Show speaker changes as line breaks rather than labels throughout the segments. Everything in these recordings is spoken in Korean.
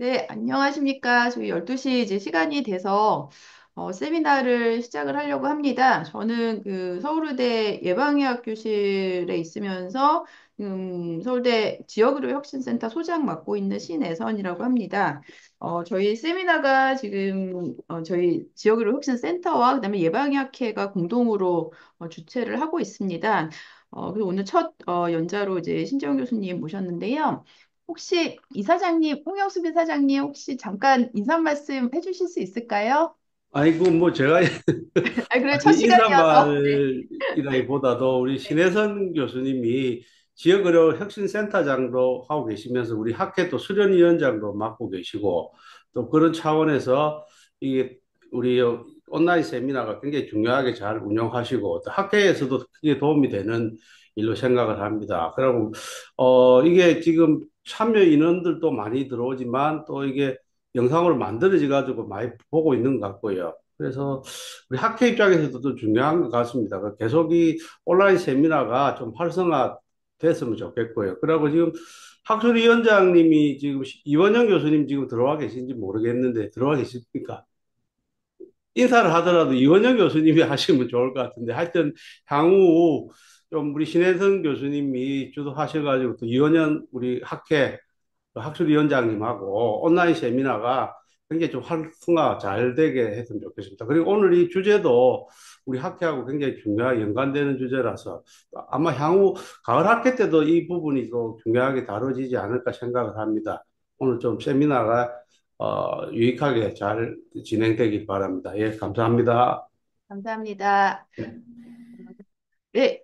네, 안녕하십니까. 저희 12시 이제 시간이 돼서 세미나를 시작을 하려고 합니다. 저는 그 서울의대 예방의학 교실에 있으면서 서울대 지역의료 혁신센터 소장 맡고 있는 신애선이라고 합니다. 저희 세미나가 지금 저희 지역의료 혁신센터와 그다음에 예방의학회가 공동으로 주최를 하고 있습니다. 그래서 오늘 첫 연자로 이제 신재영 교수님 모셨는데요. 혹시 이사장님, 홍영수 이사장님 혹시 잠깐 인사 말씀 해주실 수 있을까요?
아이고, 뭐, 제가,
아, 그래, 첫
아니,
시간이어서. 네.
인사말이라기보다도 우리
네.
신혜선 교수님이 지역의료 혁신센터장도 하고 계시면서 우리 학회 또 수련위원장도 맡고 계시고 또 그런 차원에서 이게 우리 온라인 세미나가 굉장히 중요하게 잘 운영하시고 또 학회에서도 크게 도움이 되는 일로 생각을 합니다. 그리고, 이게 지금 참여 인원들도 많이 들어오지만 또 이게 영상으로 만들어져 가지고 많이 보고 있는 것 같고요. 그래서 우리 학회 입장에서도 좀 중요한 것 같습니다. 계속 이 온라인 세미나가 좀 활성화됐으면 좋겠고요. 그리고 지금 학술위원장님이 지금 이원영 교수님 지금 들어와 계신지 모르겠는데 들어와 계십니까? 인사를 하더라도 이원영 교수님이 하시면 좋을 것 같은데 하여튼 향후 좀 우리 신혜선 교수님이 주도하셔가지고 또 이원영 우리 학회 학술위원장님하고 온라인 세미나가 굉장히 좀 활성화 잘 되게 했으면 좋겠습니다. 그리고 오늘 이 주제도 우리 학회하고 굉장히 중요하게 연관되는 주제라서 아마 향후 가을 학회 때도 이 부분이 또 중요하게 다뤄지지 않을까 생각을 합니다. 오늘 좀 세미나가 유익하게 잘 진행되길 바랍니다. 예, 감사합니다.
감사합니다. 네,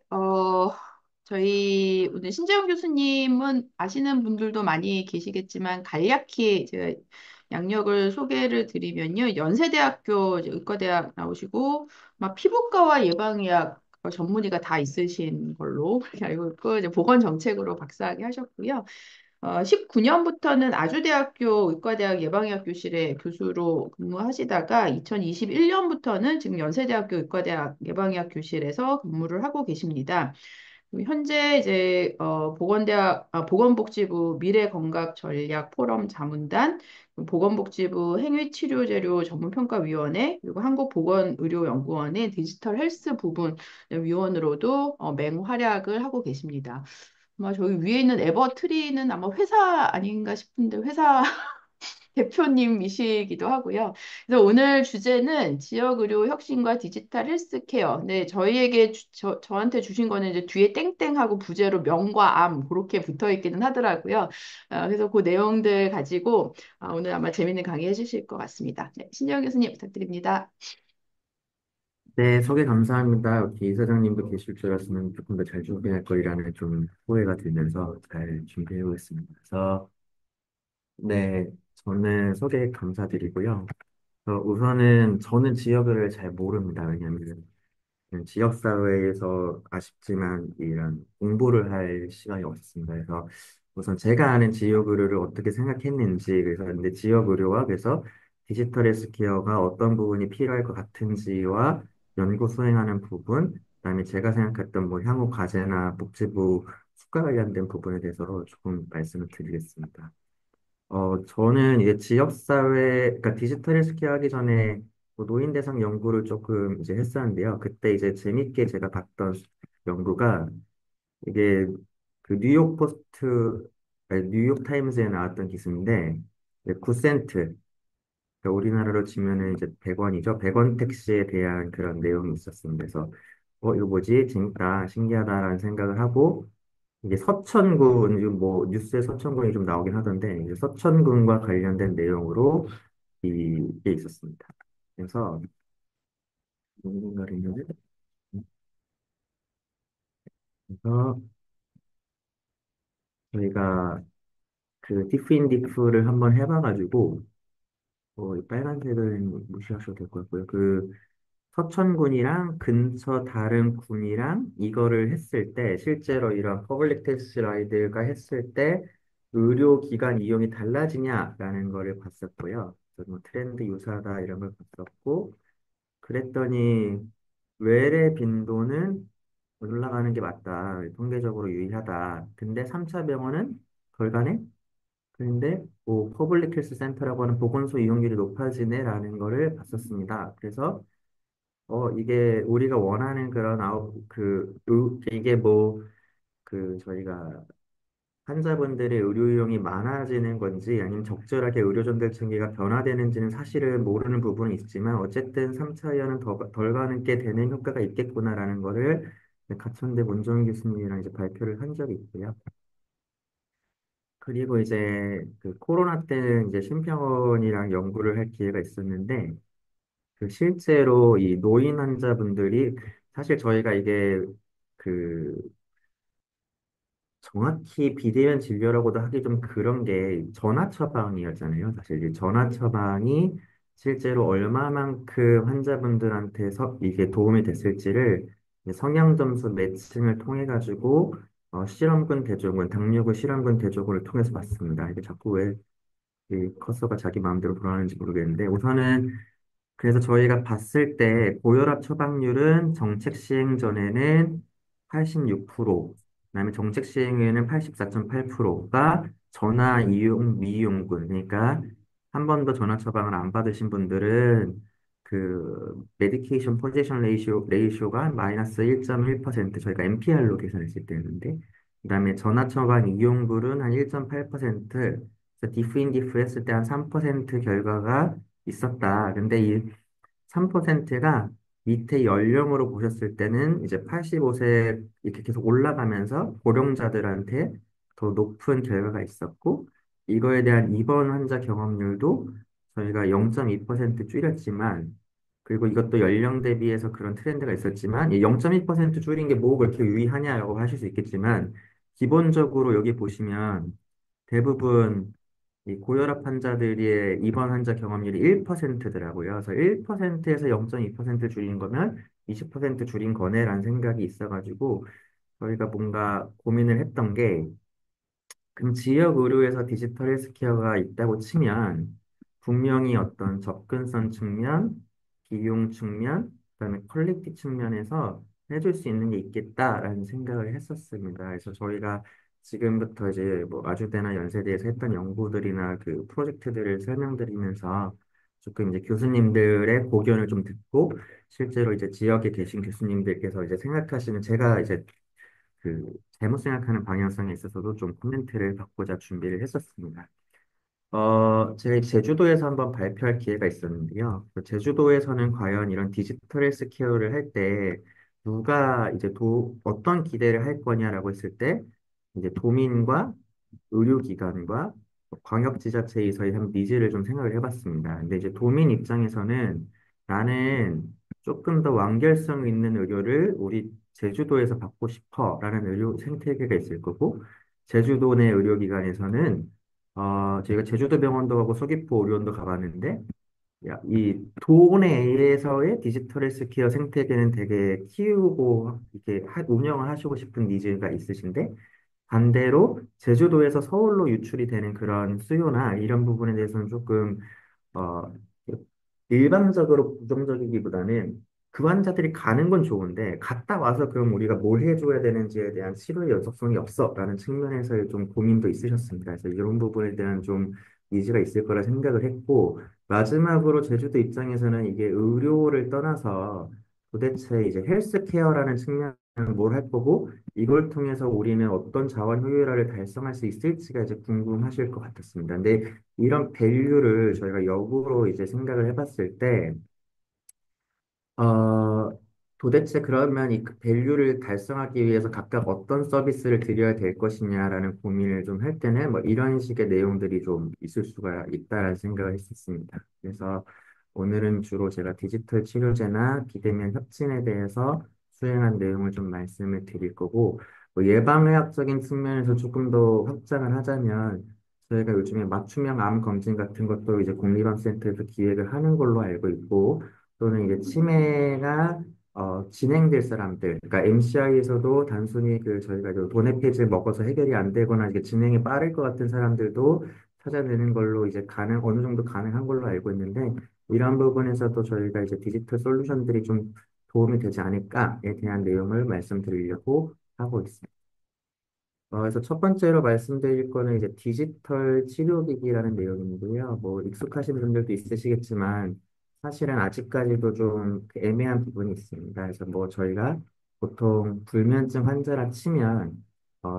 저희 오늘 신재영 교수님은 아시는 분들도 많이 계시겠지만 간략히 제가 양력을 소개를 드리면요. 연세대학교 이제 의과대학 나오시고 막 피부과와 예방의학 전문의가 다 있으신 걸로 그렇게 알고 있고 이제 보건정책으로 박사학위 하셨고요. 19년부터는 아주대학교 의과대학 예방의학 교실에 교수로 근무하시다가 2021년부터는 지금 연세대학교 의과대학 예방의학 교실에서 근무를 하고 계십니다. 현재 이제 보건복지부 미래건강전략 포럼 자문단, 보건복지부 행위치료재료 전문평가위원회, 그리고 한국보건의료연구원의 디지털 헬스 부분 위원으로도 맹활약을 하고 계십니다. 아마 저기 위에 있는 에버트리는 아마 회사 아닌가 싶은데 회사 대표님이시기도 하고요. 그래서 오늘 주제는 지역 의료 혁신과 디지털 헬스케어. 네, 저희에게 저한테 주신 거는 이제 뒤에 땡땡하고 부제로 명과 암 그렇게 붙어 있기는 하더라고요. 그래서 그 내용들 가지고 오늘 아마 재밌는 강의 해주실 것 같습니다. 네, 신정 교수님 부탁드립니다.
네, 소개 감사합니다. 이렇게 이사장님도 계실 줄 알았으면 조금 더 잘 준비할 거리라는 좀 후회가 들면서 잘 준비해 보겠습니다. 그래서, 네, 저는 소개 감사드리고요. 우선은 저는 지역을 잘 모릅니다. 왜냐하면 지역사회에서 아쉽지만 이런 공부를 할 시간이 없었습니다. 그래서 우선 제가 아는 지역의료를 어떻게 생각했는지, 그래서 근데 지역의료와 그래서 디지털 헬스케어가 어떤 부분이 필요할 것 같은지와 연구 수행하는 부분, 그다음에 제가 생각했던 뭐 향후 과제나 복지부 수가 관련된 부분에 대해서 조금 말씀을 드리겠습니다. 저는 이제 지역사회, 그러니까 디지털 헬스케어 하기 전에 뭐 노인 대상 연구를 조금 이제 했었는데요. 그때 이제 재밌게 제가 봤던 연구가 이게 그 뉴욕 포스트, 아니, 뉴욕 타임즈에 나왔던 기사인데, 9센트, 그러니까 우리나라로 치면은 이제 100원이죠. 100원 택시에 대한 그런 내용이 있었습니다. 그래서, 이거 뭐지? 재밌다, 신기하다라는 생각을 하고, 이게 서천군, 지금 뭐 뉴스에 서천군이 좀 나오긴 하던데, 이제 서천군과 관련된 내용으로 이게 있었습니다. 그래서 누군가를 그래서 저희가 그 디프인디프를 한번 해봐가지고, 이 빨간색은 무시하셔도 될 것 같고요. 그 서천군이랑 근처 다른 군이랑 이거를 했을 때, 실제로 이런 퍼블릭 택시 라이드가 했을 때 의료기관 이용이 달라지냐라는 거를 봤었고요. 그래서 뭐 트렌드 유사다 이런 걸 봤었고, 그랬더니 외래 빈도는 올라가는 게 맞다. 통계적으로 유의하다. 근데 3차 병원은 덜 가네? 그런데 뭐 퍼블릭 헬스 센터라고 하는 보건소 이용률이 높아지네라는 거를 봤었습니다. 그래서 이게 우리가 원하는 그런 이게 뭐 저희가 환자분들의 의료 이용이 많아지는 건지 아니면 적절하게 의료전달 체계가 변화되는지는 사실은 모르는 부분이 있지만 어쨌든 3차 의원은 덜 가는 게 되는 효과가 있겠구나라는 거를 가천대 문종인 교수님이랑 이제 발표를 한 적이 있고요. 그리고 이제 그 코로나 때는 이제 심평원이랑 연구를 할 기회가 있었는데 그 실제로 이 노인 환자분들이 사실 저희가 이게 그 정확히 비대면 진료라고도 하기 좀 그런 게 전화 처방이었잖아요. 사실 이 전화 처방이 실제로 얼마만큼 환자분들한테서 이게 도움이 됐을지를 이제 성향 점수 매칭을 통해 가지고 실험군 대조군, 당뇨군 실험군 대조군을 통해서 봤습니다. 이게 자꾸 왜 이 커서가 자기 마음대로 돌아가는지 모르겠는데 우선은 그래서 저희가 봤을 때 고혈압 처방률은 정책 시행 전에는 86%, 그다음에 정책 시행 후에는 84.8%가 전화 이용 미용군, 그러니까 한 번도 전화 처방을 안 받으신 분들은 그 메디케이션 포지션 레이쇼가 마이너스 1.1% 저희가 MPR로 계산했을 때였는데 그다음에 전화 처방 이용률은 한 1.8%, 디프 인 디프 했을 때 한 3% 결과가 있었다. 근데 이 3%가 밑에 연령으로 보셨을 때는 이제 85세 이렇게 계속 올라가면서 고령자들한테 더 높은 결과가 있었고, 이거에 대한 입원 환자 경험률도 저희가 0.2% 줄였지만, 그리고 이것도 연령 대비해서 그런 트렌드가 있었지만, 이 0.2% 줄인 게 뭐 그렇게 유의하냐라고 하실 수 있겠지만, 기본적으로 여기 보시면 대부분 이 고혈압 환자들의 입원 환자 경험률이 1%더라고요. 그래서 1%에서 0.2% 줄인 거면 20% 줄인 거네라는 생각이 있어가지고 저희가 뭔가 고민을 했던 게 그럼 지역 의료에서 디지털 헬스케어가 있다고 치면 분명히 어떤 접근성 측면, 비용 측면, 그다음에 퀄리티 측면에서 해줄 수 있는 게 있겠다라는 생각을 했었습니다. 그래서 저희가 지금부터 이제 뭐 아주대나 연세대에서 했던 연구들이나 그 프로젝트들을 설명드리면서 조금 이제 교수님들의 고견을 좀 듣고 실제로 이제 지역에 계신 교수님들께서 이제 생각하시는 제가 이제 그 잘못 생각하는 방향성에 있어서도 좀 코멘트를 받고자 준비를 했었습니다. 제가 제주도에서 한번 발표할 기회가 있었는데요. 그 제주도에서는 과연 이런 디지털 헬스케어를 할 때 누가 이제 어떤 기대를 할 거냐라고 했을 때 이제 도민과 의료기관과 광역지자체에서의 한 니즈를 좀 생각을 해봤습니다. 근데 이제 도민 입장에서는 나는 조금 더 완결성 있는 의료를 우리 제주도에서 받고 싶어라는 의료 생태계가 있을 거고, 제주도 내 의료기관에서는 저희가 제주도 병원도 가고 서귀포 의료원도 가봤는데, 이 도내에서의 디지털 헬스케어 생태계는 되게 키우고 이렇게 운영을 하시고 싶은 니즈가 있으신데, 반대로 제주도에서 서울로 유출이 되는 그런 수요나 이런 부분에 대해서는 조금 어, 일방적으로 부정적이기보다는 그 환자들이 가는 건 좋은데 갔다 와서 그럼 우리가 뭘 해줘야 되는지에 대한 치료의 연속성이 없어라는 측면에서의 좀 고민도 있으셨습니다. 그래서 이런 부분에 대한 좀 니즈가 있을 거라 생각을 했고 마지막으로 제주도 입장에서는 이게 의료를 떠나서 도대체 이제 헬스케어라는 측면은 뭘 할 거고 이걸 통해서 우리는 어떤 자원 효율화를 달성할 수 있을지가 이제 궁금하실 것 같았습니다. 근데 이런 밸류를 저희가 역으로 이제 생각을 해봤을 때, 어, 도대체 그러면 이 밸류를 달성하기 위해서 각각 어떤 서비스를 드려야 될 것이냐라는 고민을 좀 할 때는 뭐 이런 식의 내용들이 좀 있을 수가 있다라는 생각을 했었습니다. 그래서 오늘은 주로 제가 디지털 치료제나 비대면 협진에 대해서 수행한 내용을 좀 말씀을 드릴 거고, 뭐 예방의학적인 측면에서 조금 더 확장을 하자면, 저희가 요즘에 맞춤형 암 검진 같은 것도 이제 국립암센터에서 기획을 하는 걸로 알고 있고, 또는 이제 치매가 진행될 사람들, 그러니까 MCI에서도 단순히 저희가 이제 돈의 폐지를 먹어서 해결이 안 되거나 이게 진행이 빠를 것 같은 사람들도 찾아내는 걸로 이제 어느 정도 가능한 걸로 알고 있는데, 이런 부분에서도 저희가 이제 디지털 솔루션들이 좀 도움이 되지 않을까에 대한 내용을 말씀드리려고 하고 있습니다. 그래서 첫 번째로 말씀드릴 거는 이제 디지털 치료기기라는 내용인데요. 뭐 익숙하신 분들도 있으시겠지만 사실은 아직까지도 좀그 애매한 부분이 있습니다. 그래서 뭐 저희가 보통 불면증 환자라 치면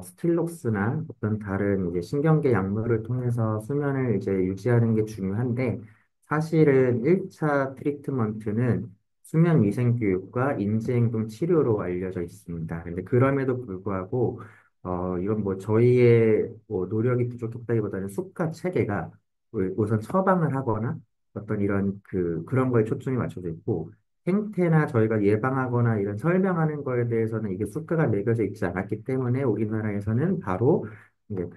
스틸록스나 어떤 다른 이제 신경계 약물을 통해서 수면을 이제 유지하는 게 중요한데 사실은 1차 트리트먼트는 수면 위생 교육과 인지행동 치료로 알려져 있습니다. 근데 그럼에도 불구하고 이건 뭐 저희의 뭐 노력이 부족했다기보다는 수가 체계가 우선 처방을 하거나 어떤 이런 그런 거에 초점이 맞춰져 있고 행태나 저희가 예방하거나 이런 설명하는 거에 대해서는 이게 수가가 매겨져 있지 않았기 때문에 우리나라에서는 바로 이제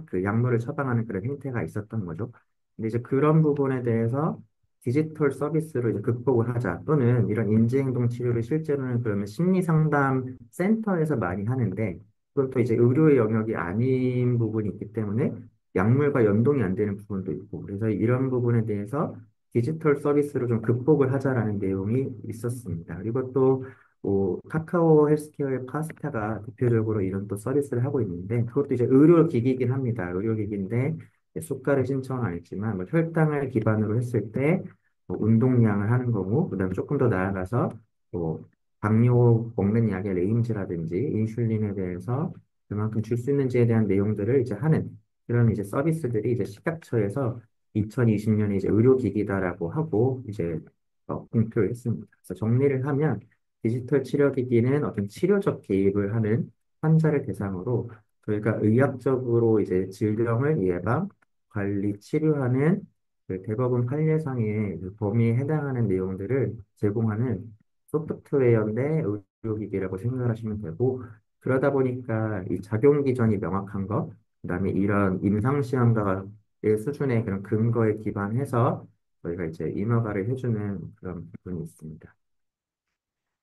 그 약물을 처방하는 그런 행태가 있었던 거죠. 근데 이제 그런 부분에 대해서 디지털 서비스로 이제 극복을 하자 또는 이런 인지행동 치료를 실제로는 그러면 심리 상담 센터에서 많이 하는데 그건 또 이제 의료의 영역이 아닌 부분이 있기 때문에 약물과 연동이 안 되는 부분도 있고 그래서 이런 부분에 대해서 디지털 서비스로 좀 극복을 하자라는 내용이 있었습니다. 그리고 또 뭐 카카오 헬스케어의 파스타가 대표적으로 이런 또 서비스를 하고 있는데 그것도 이제 의료기기이긴 합니다. 의료기기인데 수가를 신청 안 했지만 뭐 혈당을 기반으로 했을 때 운동량을 하는 거고 그다음에 조금 더 나아가서 뭐 당뇨 먹는 약의 레인지라든지 인슐린에 대해서 그만큼 줄 수 있는지에 대한 내용들을 이제 하는 그런 이제 서비스들이 이제 식약처에서 2020년에 이제 의료기기다라고 하고 이제 공표를 했습니다. 그래서 정리를 하면 디지털 치료기기는 어떤 치료적 개입을 하는 환자를 대상으로 저희가 의학적으로 이제 질병을 예방, 관리, 치료하는 그 대법원 판례상의 그 범위에 해당하는 내용들을 제공하는 소프트웨어인데 의료기기라고 생각을 하시면 되고 그러다 보니까 이 작용 기전이 명확한 것, 그다음에 이런 임상시험가의 수준의 그런 근거에 기반해서 저희가 이제 인허가를 해주는 그런 부분이 있습니다.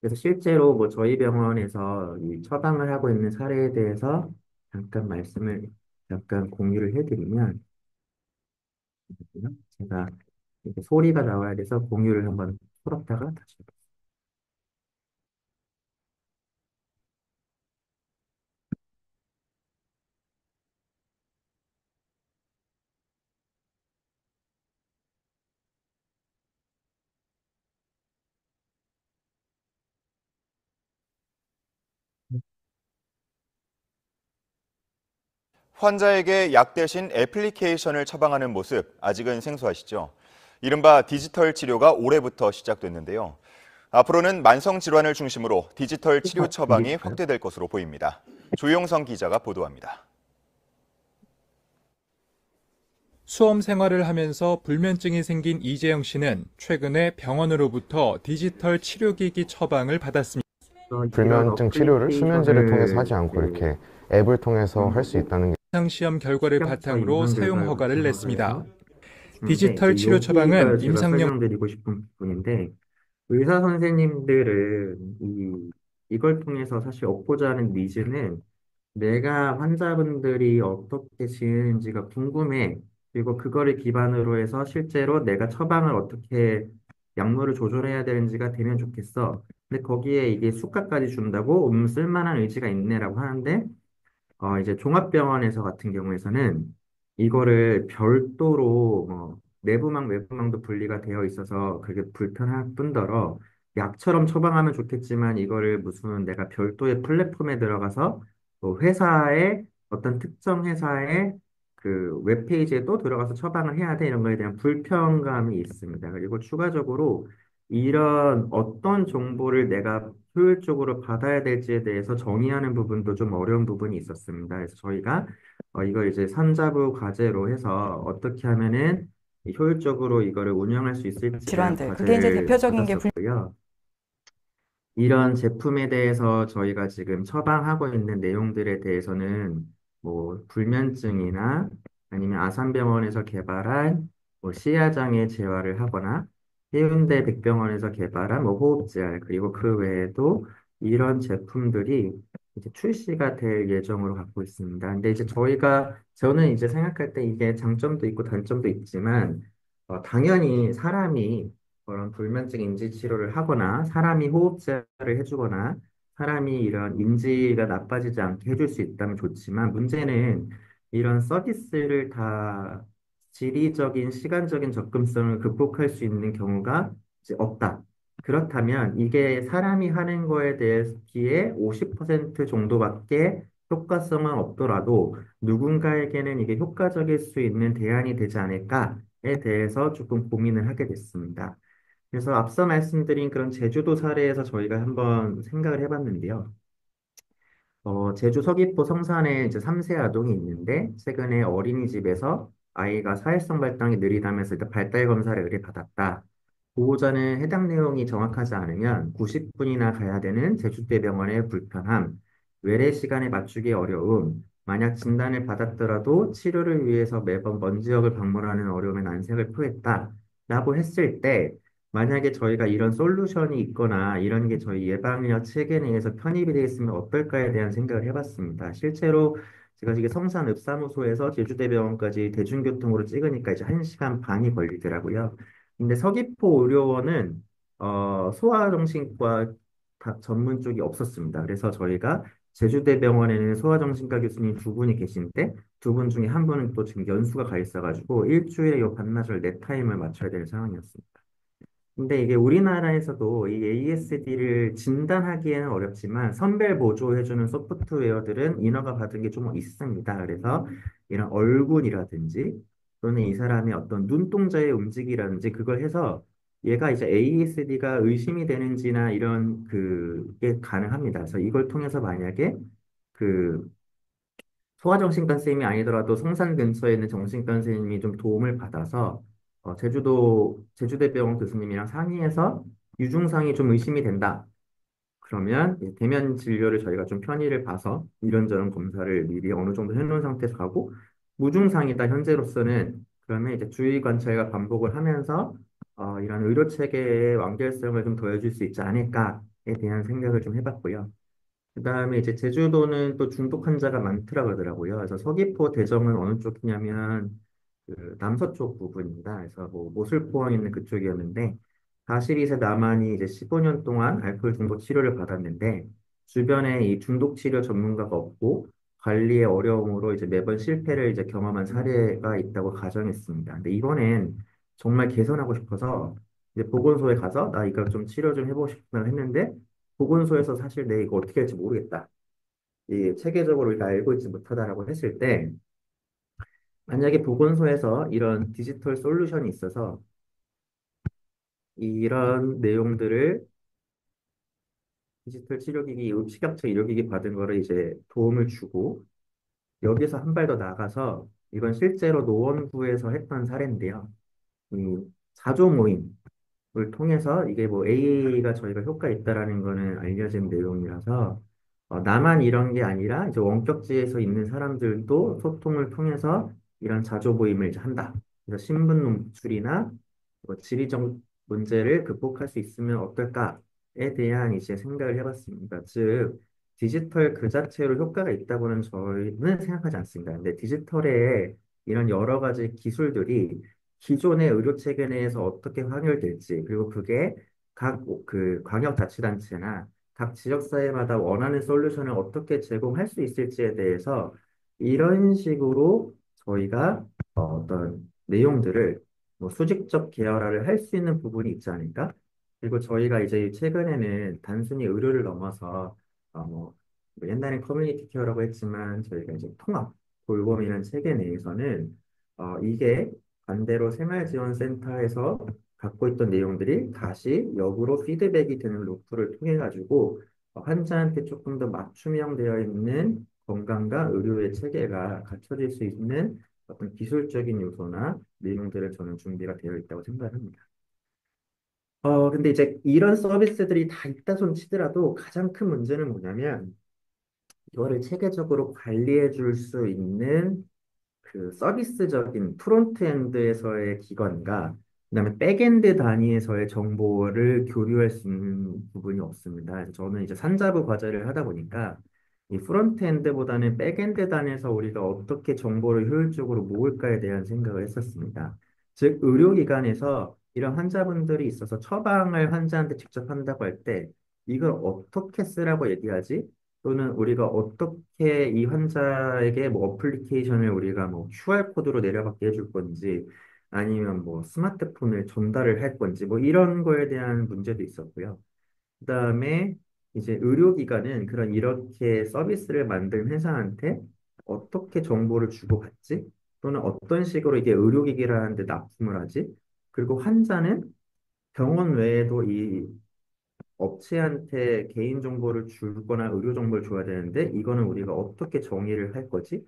그래서 실제로 뭐 저희 병원에서 이 처방을 하고 있는 사례에 대해서 잠깐 말씀을 잠깐 공유를 해드리면 제가 이렇게 소리가 나와야 돼서 공유를 한번 풀었다가 다시
환자에게 약 대신 애플리케이션을 처방하는 모습 아직은 생소하시죠? 이른바 디지털 치료가 올해부터 시작됐는데요. 앞으로는 만성 질환을 중심으로 디지털 치료 처방이
들리실까요?
확대될 것으로 보입니다. 조용성 기자가 보도합니다.
수험 생활을 하면서 불면증이 생긴 이재영 씨는 최근에 병원으로부터 디지털 치료기기 처방을 받았습니다.
이런
불면증 치료를 수면제를 통해서
어플리케이션을
하지 않고 이렇게 앱을 통해서 할 수
뭐
있다는 게
임상시험 결과를
식약처
바탕으로
임상
사용
결과를
허가를
바탕으로
냈습니다.
해서 근데
디지털
이제
치료
여기가
처방은
제가
임상용
설명드리고 싶은 부분인데 의사 선생님들은 이걸 통해서 사실 얻고자 하는 니즈는 내가 환자분들이 어떻게 지내는지가 궁금해. 그리고 그거를 기반으로 해서 실제로 내가 처방을 어떻게 약물을 조절해야 되는지가 되면 좋겠어. 근데 거기에 이게 수가까지 준다고 쓸만한 의지가 있네라고 하는데 이제 종합병원에서 같은 경우에서는 이거를 별도로 내부망, 외부망도 분리가 되어 있어서 그게 불편할 뿐더러 약처럼 처방하면 좋겠지만 이거를 무슨 내가 별도의 플랫폼에 들어가서 뭐 회사의 어떤 특정 회사의 그 웹페이지에 또 들어가서 처방을 해야 돼 이런 거에 대한 불편감이 있습니다. 그리고 추가적으로 이런 어떤 정보를 내가 효율적으로 받아야 될지에 대해서 정의하는 부분도 좀 어려운 부분이 있었습니다. 그래서 저희가 이걸 이제 산자부 과제로 해서 어떻게 하면은 효율적으로 이거를 운영할 수 있을지에 대한
질환들. 그게 이제
과제를
대표적인 게
받았었고요. 이런 제품에 대해서 저희가 지금 처방하고 있는 내용들에 대해서는 뭐 불면증이나 아니면 아산병원에서 개발한 뭐 시야장애 재활을 하거나 해운대 백병원에서 개발한 뭐 호흡제알 그리고 그 외에도 이런 제품들이 이제 출시가 될 예정으로 갖고 있습니다. 근데 이제 저는 이제 생각할 때 이게 장점도 있고 단점도 있지만 당연히 사람이 그런 불면증 인지 치료를 하거나 사람이 호흡제를 해주거나 사람이 이런 인지가 나빠지지 않게 해줄 수 있다면 좋지만 문제는 이런 서비스를 다 지리적인 시간적인 접근성을 극복할 수 있는 경우가 이제 없다. 그렇다면 이게 사람이 하는 거에 대해 50% 정도밖에 효과성은 없더라도 누군가에게는 이게 효과적일 수 있는 대안이 되지 않을까에 대해서 조금 고민을 하게 됐습니다. 그래서 앞서 말씀드린 그런 제주도 사례에서 저희가 한번 생각을 해봤는데요. 제주 서귀포 성산에 이제 3세 아동이 있는데, 최근에 어린이집에서 아이가 사회성 발달이 느리다면서 일단 발달 검사를 의뢰받았다. 보호자는 해당 내용이 정확하지 않으면 90분이나 가야 되는 제주대병원의 불편함, 외래 시간에 맞추기 어려움, 만약 진단을 받았더라도 치료를 위해서 매번 먼 지역을 방문하는 어려움에 난색을 표했다. 라고 했을 때, 만약에 저희가 이런 솔루션이 있거나 이런 게 저희 예방의학 체계 내에서 편입이 되어 있으면 어떨까에 대한 생각을 해봤습니다. 실제로 제가 지금 성산 읍사무소에서 제주대병원까지 대중교통으로 찍으니까 이제 1시간 반이 걸리더라고요. 근데 서귀포 의료원은 소아정신과 전문 쪽이 없었습니다. 그래서 저희가 제주대병원에는 소아정신과 교수님 두 분이 계신데 두 분 중에 한 분은 또 지금 연수가 가 있어가지고 일주일에 요 반나절 네 타임을 맞춰야 되는 상황이었습니다. 근데 이게 우리나라에서도 이 ASD를 진단하기에는 어렵지만 선별 보조해주는 소프트웨어들은 인허가 받은 게 좀 있습니다. 그래서 이런 얼굴이라든지 또는 이 사람의 어떤 눈동자의 움직이라든지 그걸 해서 얘가 이제 ASD가 의심이 되는지나 이런 그게 가능합니다. 그래서 이걸 통해서 만약에 그 소아정신과 선생님이 아니더라도 성산 근처에 있는 정신과 선생님이 좀 도움을 받아서 제주대병원 교수님이랑 상의해서 유증상이 좀 의심이 된다. 그러면 이제 대면 진료를 저희가 좀 편의를 봐서 이런저런 검사를 미리 어느 정도 해놓은 상태에서 가고 무증상이다 현재로서는 그러면 이제 주의 관찰과 반복을 하면서 이런 의료 체계의 완결성을 좀 더해줄 수 있지 않을까에 대한 생각을 좀 해봤고요. 그다음에 이제 제주도는 또 중독 환자가 많더라고 하더라고요. 그래서 서귀포 대정은 어느 쪽이냐면 그 남서쪽 부분입니다. 그래서 뭐 모슬포항 있는 그쪽이었는데 42세 남한이 이제 15년 동안 알코올 중독 치료를 받았는데 주변에 이 중독 치료 전문가가 없고 관리의 어려움으로 이제 매번 실패를 이제 경험한 사례가 있다고 가정했습니다. 근데 이번엔 정말 개선하고 싶어서 이제 보건소에 가서 나 이거 좀 치료 좀 해보고 싶다 했는데 보건소에서 사실 내 이거 어떻게 할지 모르겠다. 이 체계적으로 이거 알고 있지 못하다라고 했을 때 만약에 보건소에서 이런 디지털 솔루션이 있어서 이런 내용들을 디지털 치료기기, 식약처 의료기기 받은 거를 이제 도움을 주고 여기서 한 발 더 나가서 이건 실제로 노원구에서 했던 사례인데요. 이 자조 모임을 통해서 이게 뭐 AA가 저희가 효과 있다라는 거는 알려진 내용이라서 나만 이런 게 아니라 이제 원격지에서 있는 사람들도 소통을 통해서 이런 자조 모임을 이제 한다. 그래서 신분 노출이나 뭐 지리적 문제를 극복할 수 있으면 어떨까에 대한 이제 생각을 해봤습니다. 즉 디지털 그 자체로 효과가 있다고는 저희는 생각하지 않습니다. 근데 디지털에 이런 여러 가지 기술들이 기존의 의료 체계 내에서 어떻게 확률될지, 그리고 그게 각 그 광역자치단체나 각 지역사회마다 원하는 솔루션을 어떻게 제공할 수 있을지에 대해서 이런 식으로 저희가 어떤 내용들을 뭐 수직적 계열화를 할 수 있는 부분이 있지 않을까? 그리고 저희가 이제 최근에는 단순히 의료를 넘어서 뭐 옛날엔 커뮤니티 케어라고 했지만 저희가 이제 통합, 돌봄이라는 체계 내에서는 이게 반대로 생활지원센터에서 갖고 있던 내용들이 다시 역으로 피드백이 되는 루프를 통해 가지고 환자한테 조금 더 맞춤형되어 있는 건강과 의료의 체계가 갖춰질 수 있는 어떤 기술적인 요소나 내용들을 저는 준비가 되어 있다고 생각합니다. 근데 이제 이런 서비스들이 다 있다 손 치더라도 가장 큰 문제는 뭐냐면 이거를 체계적으로 관리해 줄 수 있는 그 서비스적인 프론트엔드에서의 기관과 그다음에 백엔드 단위에서의 정보를 교류할 수 있는 부분이 없습니다. 그래서 저는 이제 산자부 과제를 하다 보니까 이 프론트엔드보다는 백엔드 단에서 우리가 어떻게 정보를 효율적으로 모을까에 대한 생각을 했었습니다. 즉 의료기관에서 이런 환자분들이 있어서 처방을 환자한테 직접 한다고 할 때 이걸 어떻게 쓰라고 얘기하지? 또는 우리가 어떻게 이 환자에게 뭐 어플리케이션을 우리가 뭐 QR 코드로 내려받게 해줄 건지 아니면 뭐 스마트폰을 전달을 할 건지 뭐 이런 거에 대한 문제도 있었고요. 그다음에 이제 의료기관은 그런 이렇게 서비스를 만든 회사한테 어떻게 정보를 주고받지? 또는 어떤 식으로 이게 의료기기라는 데 납품을 하지? 그리고 환자는 병원 외에도 이 업체한테 개인정보를 줄 거나 의료정보를 줘야 되는데 이거는 우리가 어떻게 정의를 할 거지?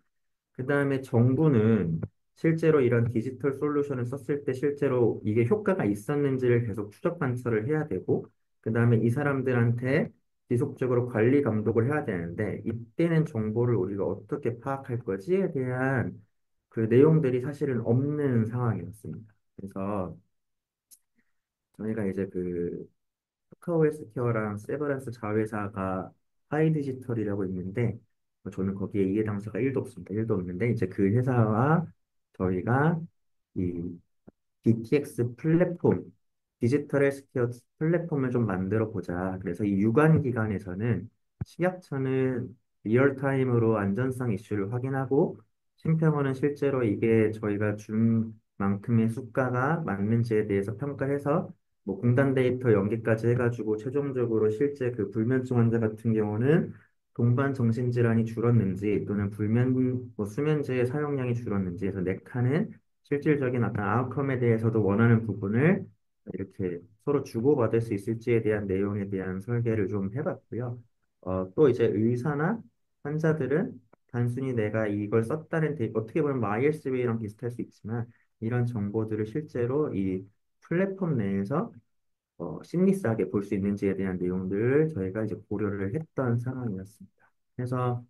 그 다음에 정부는 실제로 이런 디지털 솔루션을 썼을 때 실제로 이게 효과가 있었는지를 계속 추적 관찰을 해야 되고, 그 다음에 이 사람들한테 지속적으로 관리 감독을 해야 되는데, 이때는 정보를 우리가 어떻게 파악할 거지에 대한 그 내용들이 사실은 없는 상황이었습니다. 그래서 저희가 이제 그 카카오 헬스케어랑 세브란스 자회사가 하이디지털이라고 있는데 저는 거기에 이해 당사가 1도 없습니다. 1도 없는데 이제 그 회사와 저희가 이 DTX 플랫폼, 디지털 헬스케어 플랫폼을 좀 만들어 보자. 그래서 이 유관 기관에서는 식약처는 리얼타임으로 안전성 이슈를 확인하고 심평원은 실제로 이게 저희가 준 만큼의 수가가 맞는지에 대해서 평가해서 뭐 공단 데이터 연계까지 해가지고 최종적으로 실제 그 불면증 환자 같은 경우는 동반 정신질환이 줄었는지 또는 뭐 수면제 사용량이 줄었는지 해서 네 칸은 실질적인 어떤 아웃컴에 대해서도 원하는 부분을 이렇게 서로 주고받을 수 있을지에 대한 내용에 대한 설계를 좀 해봤고요. 또 이제 의사나 환자들은 단순히 내가 이걸 썼다는 어떻게 보면 뭐 ISB랑 비슷할 수 있지만 이런 정보들을 실제로 이 플랫폼 내에서 심리스하게 볼 수 있는지에 대한 내용들을 저희가 이제 고려를 했던 상황이었습니다. 그래서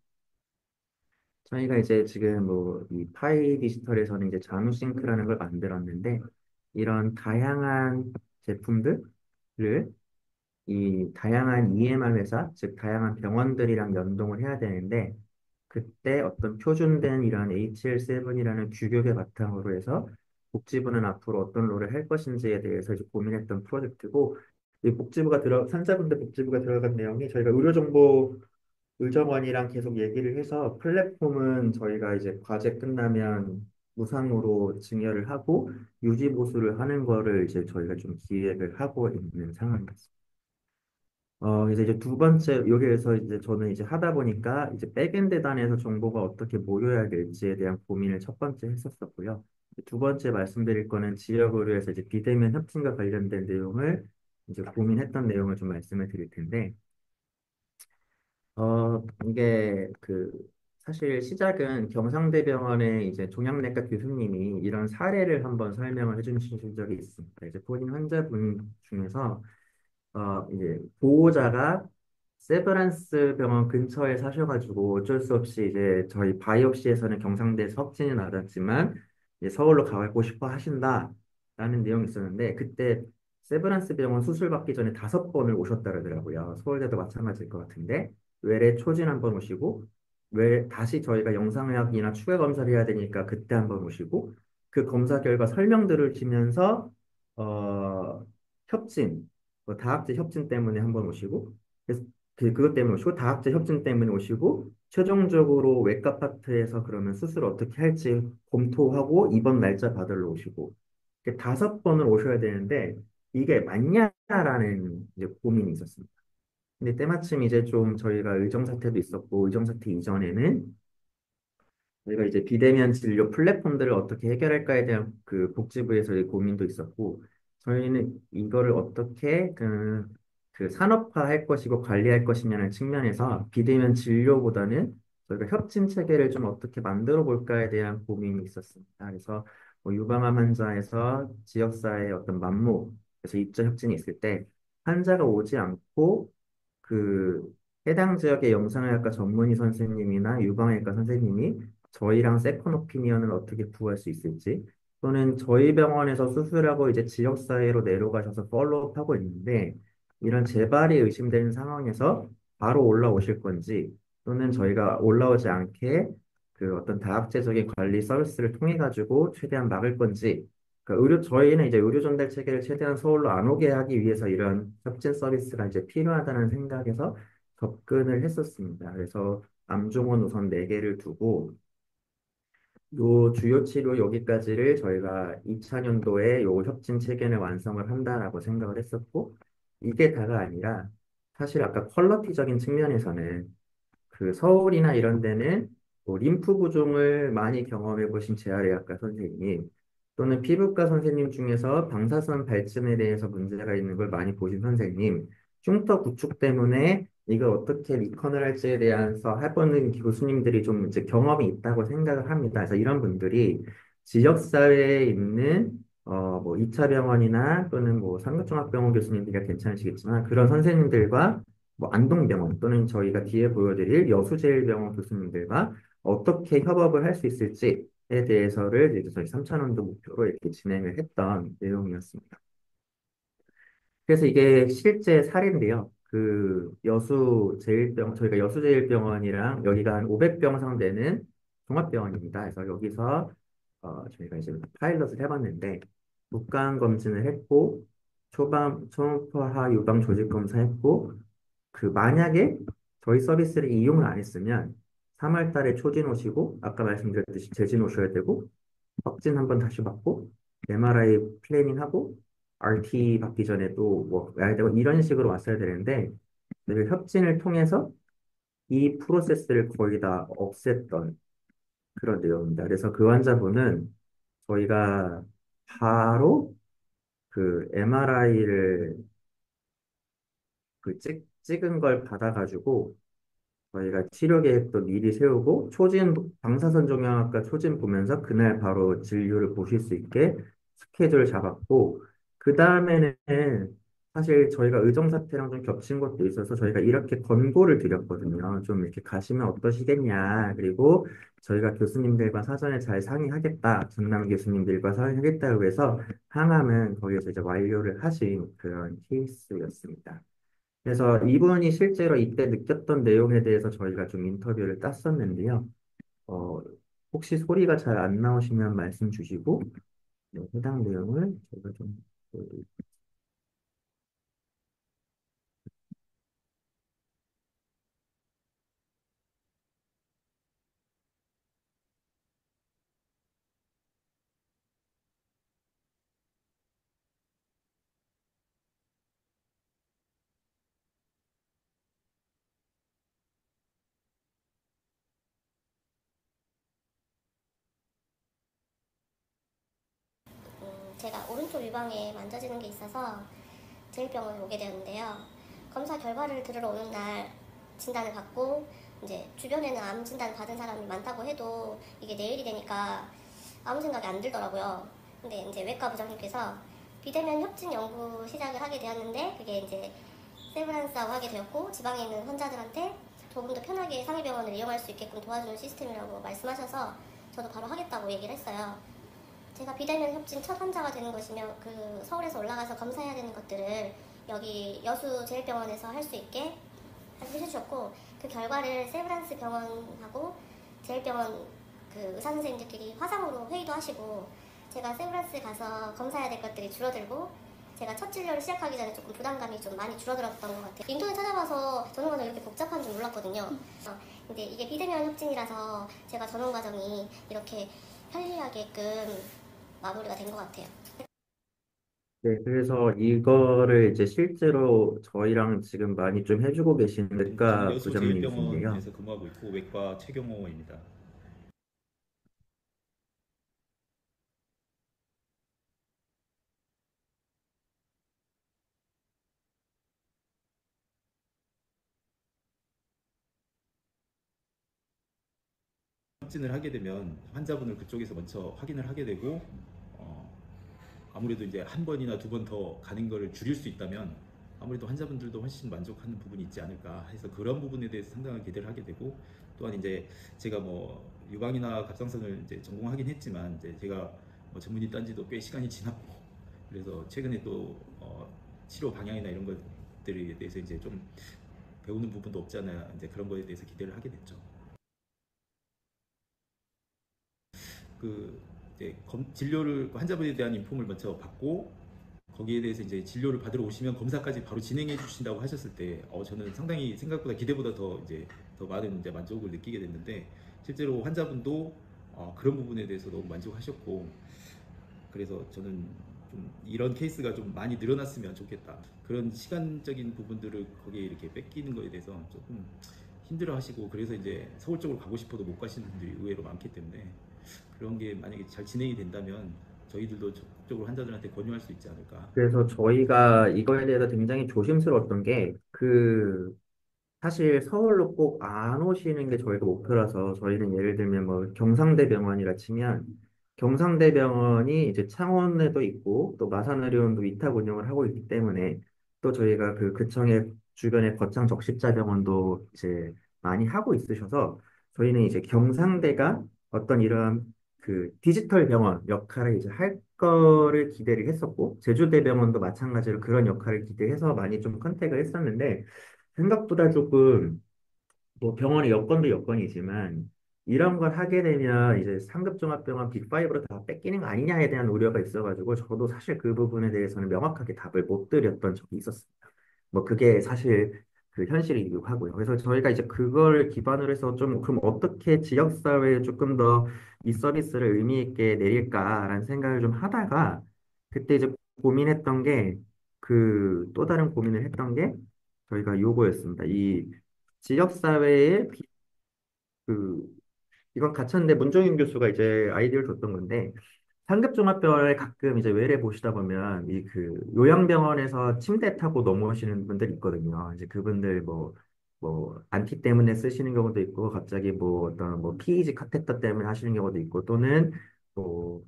저희가 이제 지금 뭐 이 파이 디지털에서는 이제 자누싱크라는 걸 만들었는데 이런 다양한 제품들을 이 다양한 EMR 회사, 즉 다양한 병원들이랑 연동을 해야 되는데 그때 어떤 표준된 이런 HL7이라는 규격의 바탕으로 해서 복지부는 앞으로 어떤 롤을 할 것인지에 대해서 이제 고민했던 프로젝트고 이 산자분들 복지부가 들어간 내용이 저희가 의료정보 의정원이랑 계속 얘기를 해서 플랫폼은 저희가 이제 과제 끝나면 무상으로 증여를 하고 유지 보수를 하는 거를 이제 저희가 좀 기획을 하고 있는 상황이었습니다. 그래서 이제 두 번째, 여기에서 이제 저는 이제 하다 보니까 이제 백엔드 단에서 정보가 어떻게 모여야 될지에 대한 고민을 첫 번째 했었었고요. 두 번째 말씀드릴 거는 지역으로 해서 이제 비대면 협진과 관련된 내용을 이제 고민했던 내용을 좀 말씀을 드릴 텐데, 이게 그 사실 시작은 경상대병원의 이제 종양내과 교수님이 이런 사례를 한번 설명을 해주신 적이 있습니다. 이제 본인 환자분 중에서 이제 보호자가 세브란스 병원 근처에 사셔가지고 어쩔 수 없이 이제 저희 바이옵시에서는 경상대에서 확진이 나왔지만 이제 서울로 가고 싶어 하신다라는 내용이 있었는데 그때 세브란스 병원 수술 받기 전에 5번을 오셨다 그러더라고요. 서울대도 마찬가지일 것 같은데 외래 초진 한번 오시고 외 다시 저희가 영상의학이나 추가 검사를 해야 되니까 그때 한번 오시고 그 검사 결과 설명 들으시면서 어, 협진 다학제 협진 때문에 한번 오시고 그래서 그것 때문에 오시고 다학제 협진 때문에 오시고 최종적으로 외과 파트에서 그러면 수술을 어떻게 할지 검토하고 입원 날짜 받으러 오시고 이렇게 5번을 오셔야 되는데 이게 맞냐라는 이제 고민이 있었습니다. 근데 때마침 이제 좀 저희가 의정 사태도 있었고 의정 사태 이전에는 저희가 이제 비대면 진료 플랫폼들을 어떻게 해결할까에 대한 그 복지부에서의 고민도 있었고, 저희는 이거를 어떻게 그 산업화할 것이고 관리할 것이냐는 측면에서 비대면 진료보다는 저희가 협진 체계를 좀 어떻게 만들어 볼까에 대한 고민이 있었습니다. 그래서 뭐 유방암 환자에서 지역사회의 어떤 그래서 입자 협진이 있을 때 환자가 오지 않고 그 해당 지역의 영상의학과 전문의 선생님이나 유방외과 선생님이 저희랑 세컨 오피니언을 어떻게 구할 수 있을지 또는 저희 병원에서 수술하고 이제 지역사회로 내려가셔서 팔로우업하고 있는데 이런 재발이 의심되는 상황에서 바로 올라오실 건지 또는 저희가 올라오지 않게 그 어떤 다학제적인 관리 서비스를 통해 가지고 최대한 막을 건지 저희는 이제 의료 전달 체계를 최대한 서울로 안 오게 하기 위해서 이런 협진 서비스가 이제 필요하다는 생각에서 접근을 했었습니다. 그래서 암종은 우선 4개를 두고 요 주요 치료 여기까지를 저희가 2000년도에 요 협진 체계를 완성을 한다라고 생각을 했었고 이게 다가 아니라 사실 아까 퀄러티적인 측면에서는 그 서울이나 이런 데는 뭐 림프 부종을 많이 경험해 보신 재활의학과 선생님 또는 피부과 선생님 중에서 방사선 발진에 대해서 문제가 있는 걸 많이 보신 선생님, 흉터 구축 때문에 이걸 어떻게 리컨을 할지에 대해서 해보는 교수님들이 좀 이제 경험이 있다고 생각을 합니다. 그래서 이런 분들이 지역사회에 있는 뭐 2차 병원이나 또는 뭐 상급종합병원 교수님들이 괜찮으시겠지만 그런 선생님들과 뭐 안동병원 또는 저희가 뒤에 보여드릴 여수제일병원 교수님들과 어떻게 협업을 할 수 있을지에 대해서를 이제 저희 3차원도 목표로 이렇게 진행을 했던 내용이었습니다. 그래서 이게 실제 사례인데요. 저희가 여수제일병원이랑 여기가 한 500병 상 되는 종합병원입니다. 그래서 여기서 저희가 이제 파일럿을 해봤는데 독감 검진을 했고 초음파 유방 조직 검사했고 만약에 저희 서비스를 이용을 안 했으면 3월 달에 초진 오시고 아까 말씀드렸듯이 재진 오셔야 되고 확진 한번 다시 받고 MRI 플래닝하고 RT 받기 전에 또 뭐 와야 되고 이런 식으로 왔어야 되는데 늘 협진을 통해서 이 프로세스를 거의 다 없앴던 그런 내용입니다. 그래서 그 환자분은 저희가 바로 MRI를 찍은 걸 받아가지고 저희가 치료 계획도 미리 세우고 방사선 종양학과 초진 보면서 그날 바로 진료를 보실 수 있게 스케줄 잡았고 그 다음에는 사실 저희가 의정사태랑 좀 겹친 것도 있어서 저희가 이렇게 권고를 드렸거든요. 좀 이렇게 가시면 어떠시겠냐. 그리고 저희가 교수님들과 사전에 잘 상의하겠다. 전남 교수님들과 상의하겠다고 해서 항암은 거기에서 이제 완료를 하신 그런 케이스였습니다. 그래서 이분이 실제로 이때 느꼈던 내용에 대해서 저희가 좀 인터뷰를 땄었는데요. 어, 혹시 소리가 잘 안 나오시면 말씀 주시고, 네, 해당 내용을 제가 좀 보여드릴게요.
제가 오른쪽 유방에 만져지는 게 있어서 제일병원에 오게 되었는데요. 검사 결과를 들으러 오는 날 진단을 받고 이제 주변에는 암 진단 받은 사람이 많다고 해도 이게 내일이 되니까 아무 생각이 안 들더라고요. 근데 이제 외과 부장님께서 비대면 협진 연구 시작을 하게 되었는데 그게 이제 세브란스하고 하게 되었고 지방에 있는 환자들한테 조금 더 편하게 상해병원을 이용할 수 있게끔 도와주는 시스템이라고 말씀하셔서 저도 바로 하겠다고 얘기를 했어요. 제가 비대면 협진 첫 환자가 되는 것이며 서울에서 올라가서 검사해야 되는 것들을 여기 여수제일병원에서 할 수 있게 해주셨고 그 결과를 세브란스 병원하고 제일병원 의사 선생님들끼리 화상으로 회의도 하시고 제가 세브란스 가서 검사해야 될 것들이 줄어들고 제가 첫 진료를 시작하기 전에 조금 부담감이 좀 많이 줄어들었던 것 같아요. 인터넷 찾아봐서 전원 과정이 이렇게 복잡한 줄 몰랐거든요. 근데 이게 비대면 협진이라서 제가 전원 과정이 이렇게 편리하게끔 마무리가 된 것 같아요.
네, 그래서 이거를 이제 실제로 저희랑 지금 많이 좀 해주고 계신 외과
여수
부장님이신데요.
제일병원에서 근무하고 있고 외과 최경호입니다. 확진을 하게 되면 환자분을 그쪽에서 먼저 확인을 하게 되고 아무래도 이제 한 번이나 두 번 더 가는 거를 줄일 수 있다면 아무래도 환자분들도 훨씬 만족하는 부분이 있지 않을까 해서 그런 부분에 대해서 상당한 기대를 하게 되고 또한 이제 제가 뭐 유방이나 갑상선을 이제 전공하긴 했지만 이제 제가 뭐 전문의 딴 지도 꽤 시간이 지났고 그래서 최근에 또 치료 방향이나 이런 것들에 대해서 이제 좀 배우는 부분도 없지 않아 이제 그런 거에 대해서 기대를 하게 됐죠. 이제 진료를 환자분에 대한 인폼을 먼저 받고 거기에 대해서 이제 진료를 받으러 오시면 검사까지 바로 진행해 주신다고 하셨을 때 저는 상당히 생각보다 기대보다 더 이제 더 많은 이제 만족을 느끼게 됐는데 실제로 환자분도 그런 부분에 대해서 너무 만족하셨고 그래서 저는 좀 이런 케이스가 좀 많이 늘어났으면 좋겠다. 그런 시간적인 부분들을 거기에 이렇게 뺏기는 거에 대해서 조금 힘들어 하시고 그래서 이제 서울 쪽으로 가고 싶어도 못 가시는 분들이 의외로 많기 때문에 그런 게 만약에 잘 진행이 된다면 저희들도 적극적으로 환자들한테 권유할 수 있지 않을까.
그래서 저희가 이거에 대해서 굉장히 조심스러웠던 게, 사실 서울로 꼭 안 오시는 게 저희가 목표라서 저희는 예를 들면 뭐 경상대병원이라 치면 경상대병원이 이제 창원에도 있고 또 마산의료원도 위탁 운영을 하고 있기 때문에 또 저희가 그 구청의 주변에 거창 적십자병원도 이제 많이 하고 있으셔서 저희는 이제 경상대가 어떤 이러한 그 디지털 병원 역할을 이제 할 거를 기대를 했었고 제주대병원도 마찬가지로 그런 역할을 기대해서 많이 좀 컨택을 했었는데 생각보다 조금 뭐 병원의 여건도 여건이지만 이런 걸 하게 되면 이제 상급 종합병원 빅5로 다 뺏기는 거 아니냐에 대한 우려가 있어가지고 저도 사실 그 부분에 대해서는 명확하게 답을 못 드렸던 적이 있었습니다. 뭐 그게 사실 그 현실이기도 하고요. 그래서 저희가 이제 그걸 기반으로 해서 좀 그럼 어떻게 지역사회에 조금 더 이 서비스를 의미 있게 내릴까라는 생각을 좀 하다가 그때 이제 고민했던 게 그 또 다른 고민을 했던 게 저희가 요거였습니다. 이 지역사회의 그 이건 가천대 문종인 교수가 이제 아이디어를 줬던 건데 상급종합병원에 가끔 이제 외래 보시다 보면 이 그 요양병원에서 침대 타고 넘어오시는 분들 있거든요. 이제 그분들 뭐 안티 때문에 쓰시는 경우도 있고 갑자기 뭐 어떤 뭐 PEG 카테터 때문에 하시는 경우도 있고 또는 뭐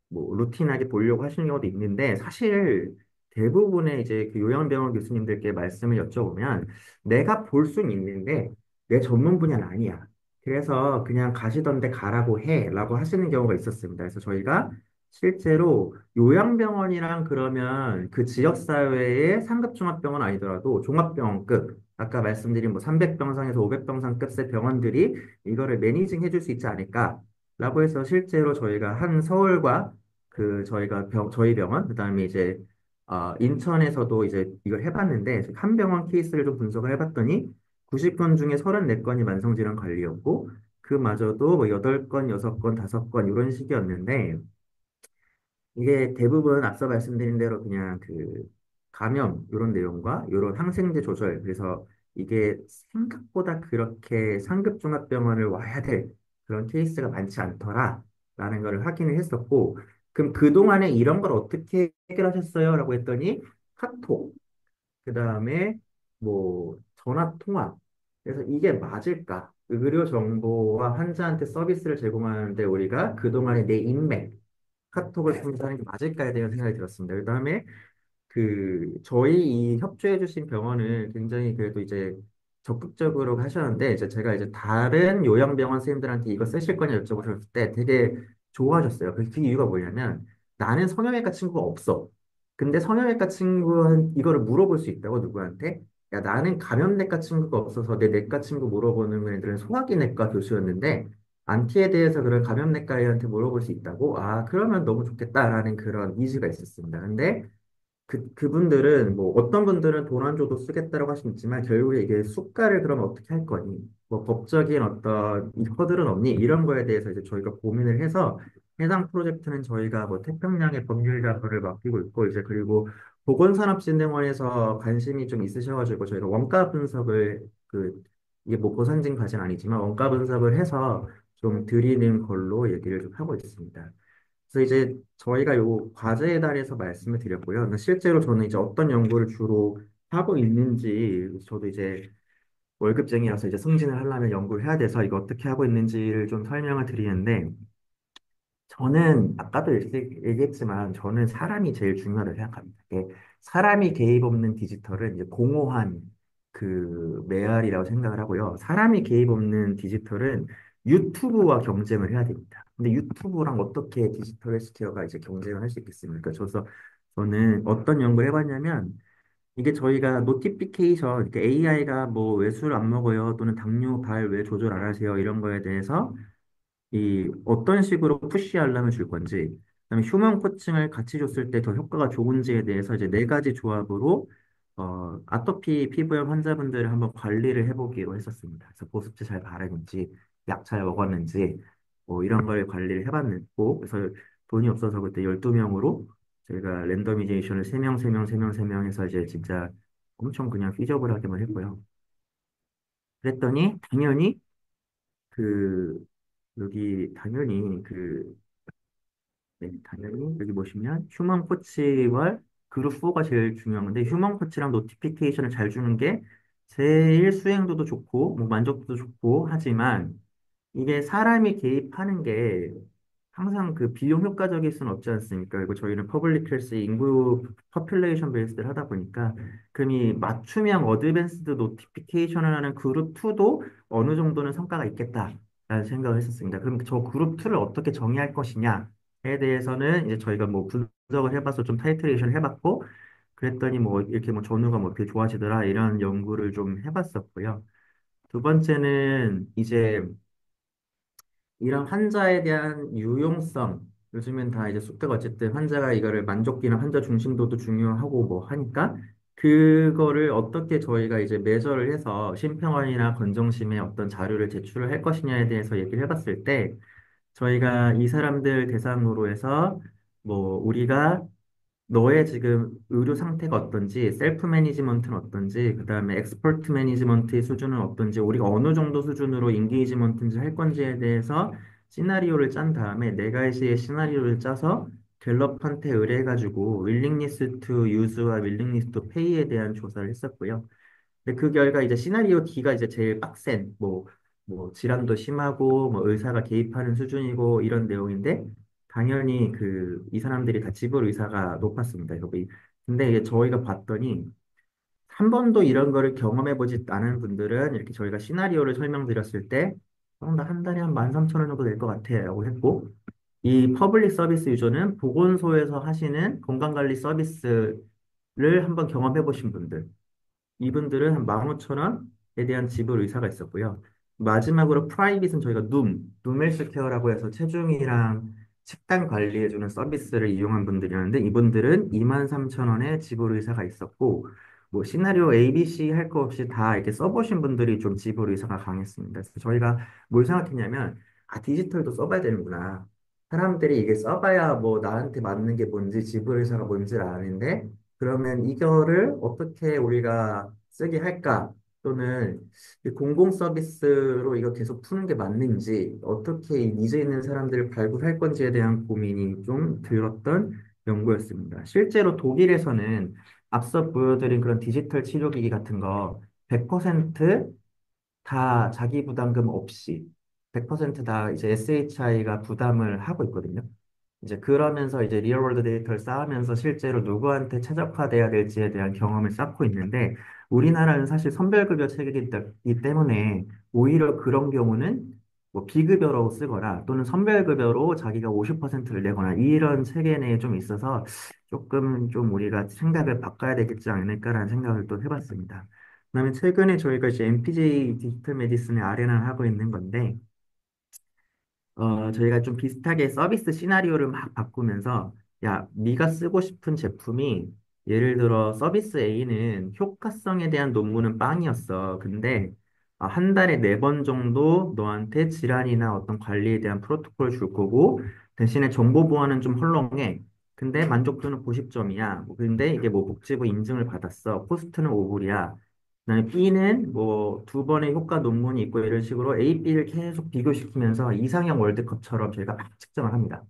뭐 루틴하게 보려고 하시는 경우도 있는데 사실 대부분의 이제 그 요양병원 교수님들께 말씀을 여쭤보면 내가 볼 수는 있는데 내 전문 분야는 아니야. 그래서 그냥 가시던데 가라고 해라고 하시는 경우가 있었습니다. 그래서 저희가 실제로 요양병원이랑 그러면 그 지역사회의 상급종합병원 아니더라도 종합병원급, 아까 말씀드린 뭐 300병상에서 500병상급의 병원들이 이거를 매니징 해줄 수 있지 않을까라고 해서 실제로 저희가 한 서울과 그 저희가 저희 병원, 그다음에 이제 인천에서도 이제 이걸 해봤는데 한 병원 케이스를 좀 분석을 해봤더니 90건 중에 34건이 만성질환 관리였고 그마저도 뭐 8건, 6건, 5건 이런 식이었는데 이게 대부분 앞서 말씀드린 대로 그냥 그 감염 이런 내용과 이런 항생제 조절 그래서 이게 생각보다 그렇게 상급종합병원을 와야 될 그런 케이스가 많지 않더라라는 걸 확인을 했었고 그럼 그동안에 이런 걸 어떻게 해결하셨어요? 라고 했더니 카톡 그다음에 뭐 전화 통화. 그래서 이게 맞을까? 의료 정보와 환자한테 서비스를 제공하는데 우리가 그동안의 내 인맥, 카톡을 통해서 하는 게 맞을까에 대한 생각이 들었습니다. 그다음에 저희 이 협조해 주신 병원을 굉장히 그래도 이제 적극적으로 하셨는데 이제 제가 이제 다른 요양병원 선생님들한테 이거 쓰실 거냐 여쭤보셨을 때 되게 좋아하셨어요. 그 이유가 뭐냐면 나는 성형외과 친구가 없어. 근데 성형외과 친구한 이거를 물어볼 수 있다고 누구한테? 야 나는 감염내과 친구가 없어서 내 내과 친구 물어보는 애들은 소화기내과 교수였는데 안티에 대해서 그런 감염내과의한테 물어볼 수 있다고? 아 그러면 너무 좋겠다라는 그런 니즈가 있었습니다. 근데 그분들은 뭐 어떤 분들은 돈 안 줘도 쓰겠다라고 하시지만 결국에 이게 수가를 그러면 어떻게 할 거니? 뭐 법적인 어떤 이 허들은 없니? 이런 거에 대해서 이제 저희가 고민을 해서 해당 프로젝트는 저희가 뭐 태평양의 법률자들을 맡기고 있고 이제 그리고 보건산업진흥원에서 관심이 좀 있으셔가지고 저희가 원가 분석을 이게 뭐 고산진까지는 아니지만 원가 분석을 해서 좀 드리는 걸로 얘기를 좀 하고 있습니다. 그래서 이제 저희가 요 과제에 대해서 말씀을 드렸고요. 근데 실제로 저는 이제 어떤 연구를 주로 하고 있는지 저도 이제 월급쟁이라서 이제 승진을 하려면 연구를 해야 돼서 이거 어떻게 하고 있는지를 좀 설명을 드리는데 저는 아까도 얘기했지만 저는 사람이 제일 중요하다고 생각합니다. 사람이 개입 없는 디지털은 이제 공허한 그 메아리라고 생각을 하고요. 사람이 개입 없는 디지털은 유튜브와 경쟁을 해야 됩니다. 근데 유튜브랑 어떻게 디지털 헬스케어가 이제 경쟁을 할 수 있겠습니까? 그래서 저는 어떤 연구를 해봤냐면 이게 저희가 노티피케이션, 이렇게 AI가 뭐 외술 안 먹어요 또는 당뇨 발 왜 조절 안 하세요 이런 거에 대해서 이 어떤 식으로 푸시 알람을 줄 건지, 그다음에 휴먼 코칭을 같이 줬을 때 더 효과가 좋은지에 대해서 이제 네 가지 조합으로 아토피 피부염 환자분들을 한번 관리를 해보기로 했었습니다. 그래서 보습제 잘 바르는지, 약 잘 먹었는지, 뭐 이런 걸 관리를 해봤고, 그래서 돈이 없어서 그때 12명으로 저희가 랜더미제이션을 3명, 3명, 3명, 3명 해서 이제 진짜 엄청 그냥 피저블하게만 했고요. 그랬더니 당연히 그 여기 당연히 네, 당연히 여기 보시면 휴먼 코치와 그룹 4가 제일 중요한 건데 휴먼 코치랑 노티피케이션을 잘 주는 게 제일 수행도도 좋고 뭐 만족도도 좋고 하지만 이게 사람이 개입하는 게 항상 그 비용 효과적일 수는 없지 않습니까? 그리고 저희는 퍼블릭 헬스 인구 퍼퓰레이션 베이스를 하다 보니까 그럼 이 맞춤형 어드밴스드 노티피케이션을 하는 그룹 2도 어느 정도는 성과가 있겠다라는 생각을 했었습니다. 그럼 저 그룹 2를 어떻게 정의할 것이냐에 대해서는 이제 저희가 뭐 분석을 해봐서 좀 타이트레이션 해봤고 그랬더니 뭐 이렇게 뭐 전후가 뭐 어떻게 좋아지더라 이런 연구를 좀 해봤었고요. 두 번째는 이제 이런 환자에 대한 유용성, 요즘엔 다 이제 속도가 어쨌든 환자가 이거를 만족기나 환자 중심도도 중요하고 뭐 하니까 그거를 어떻게 저희가 이제 매저를 해서 심평원이나 건정심에 어떤 자료를 제출을 할 것이냐에 대해서 얘기를 해봤을 때 저희가 이 사람들 대상으로 해서 뭐 우리가 너의 지금 의료 상태가 어떤지, 셀프 매니지먼트는 어떤지, 그 다음에 엑스퍼트 매니지먼트의 수준은 어떤지, 우리가 어느 정도 수준으로 인게이지먼트인지 할 건지에 대해서 시나리오를 짠 다음에 네 가지의 시나리오를 짜서 갤럽한테 의뢰해가지고 윌링니스 투 유즈와 윌링니스 투 페이에 대한 조사를 했었고요. 근데 그 결과 이제 시나리오 D가 이제 제일 빡센, 뭐, 질환도 심하고, 뭐, 의사가 개입하는 수준이고, 이런 내용인데, 당연히 이 사람들이 다 지불 의사가 높았습니다. 근데 이게 저희가 봤더니, 한 번도 이런 거를 경험해보지 않은 분들은, 이렇게 저희가 시나리오를 설명드렸을 때, 나한 달에 한 13,000원 정도 될 것 같아. 라고 했고, 이 퍼블릭 서비스 유저는 보건소에서 하시는 건강관리 서비스를 한번 경험해보신 분들, 이분들은 한 15,000원에 대한 지불 의사가 있었고요. 마지막으로 프라이빗은 저희가 헬스 케어라고 해서 체중이랑 식단 관리해주는 서비스를 이용한 분들이었는데 이분들은 23,000원의 지불 의사가 있었고 뭐 시나리오 A, B, C 할 거 없이 다 이렇게 써보신 분들이 좀 지불 의사가 강했습니다. 그래서 저희가 뭘 생각했냐면 디지털도 써봐야 되는구나. 사람들이 이게 써봐야 뭐 나한테 맞는 게 뭔지 지불 의사가 뭔지를 아는데 그러면 이거를 어떻게 우리가 쓰게 할까? 또는 이 공공 서비스로 이거 계속 푸는 게 맞는지, 어떻게 이 니즈 있는 사람들을 발굴할 건지에 대한 고민이 좀 들었던 연구였습니다. 실제로 독일에서는 앞서 보여드린 그런 디지털 치료기기 같은 거 100% 다 자기 부담금 없이 100%다 이제 SHI가 부담을 하고 있거든요. 이제 그러면서 이제 리얼월드 데이터를 쌓으면서 실제로 누구한테 최적화돼야 될지에 대한 경험을 쌓고 있는데 우리나라는 사실 선별급여 체계이기 때문에 오히려 그런 경우는 뭐 비급여로 쓰거나 또는 선별급여로 자기가 50%를 내거나 이런 체계 내에 좀 있어서 조금 좀 우리가 생각을 바꿔야 되겠지 않을까라는 생각을 또 해봤습니다. 그다음에 최근에 저희가 이제 MPJ 디지털 메디슨의 아레나를 하고 있는 건데 저희가 좀 비슷하게 서비스 시나리오를 막 바꾸면서, 야, 네가 쓰고 싶은 제품이, 예를 들어 서비스 A는 효과성에 대한 논문은 빵이었어. 근데 한 달에 4번 정도 너한테 질환이나 어떤 관리에 대한 프로토콜을 줄 거고, 대신에 정보 보안은 좀 헐렁해. 근데 만족도는 90점이야. 근데 이게 뭐 복지부 인증을 받았어. 코스트는 5불이야. 그다음에 B는 뭐 2번의 효과 논문이 있고 이런 식으로 A, B를 계속 비교시키면서 이상형 월드컵처럼 저희가 막 측정을 합니다.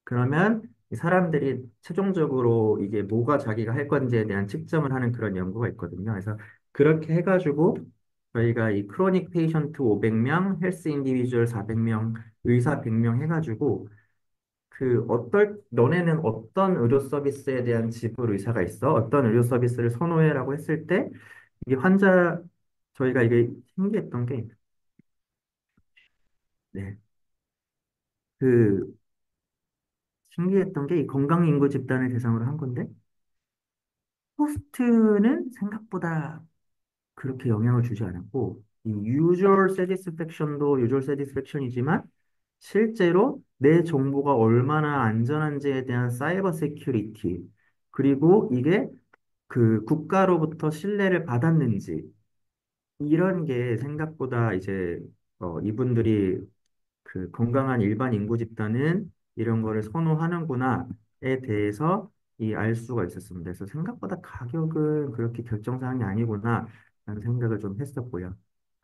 그러면 이 사람들이 최종적으로 이게 뭐가 자기가 할 건지에 대한 측정을 하는 그런 연구가 있거든요. 그래서 그렇게 해가지고 저희가 이 크로닉 페이션트 500명, 헬스 인디비주얼 400명, 의사 100명 해가지고 너네는 어떤 의료 서비스에 대한 지불 의사가 있어? 어떤 의료 서비스를 선호해라고 했을 때 이게 저희가 이게 신기했던 게, 네, 그, 신기했던 게 이 건강인구 집단을 대상으로 한 건데, 코스트는 생각보다 그렇게 영향을 주지 않았고, 이 유저 세티스팩션도 유저 세티스팩션이지만, 실제로 내 정보가 얼마나 안전한지에 대한 사이버 세큐리티, 그리고 이게 그 국가로부터 신뢰를 받았는지, 이런 게 생각보다 이제 이분들이 그 건강한 일반 인구 집단은 이런 거를 선호하는구나에 대해서 이 알 수가 있었습니다. 그래서 생각보다 가격은 그렇게 결정사항이 아니구나라는 생각을 좀 했었고요.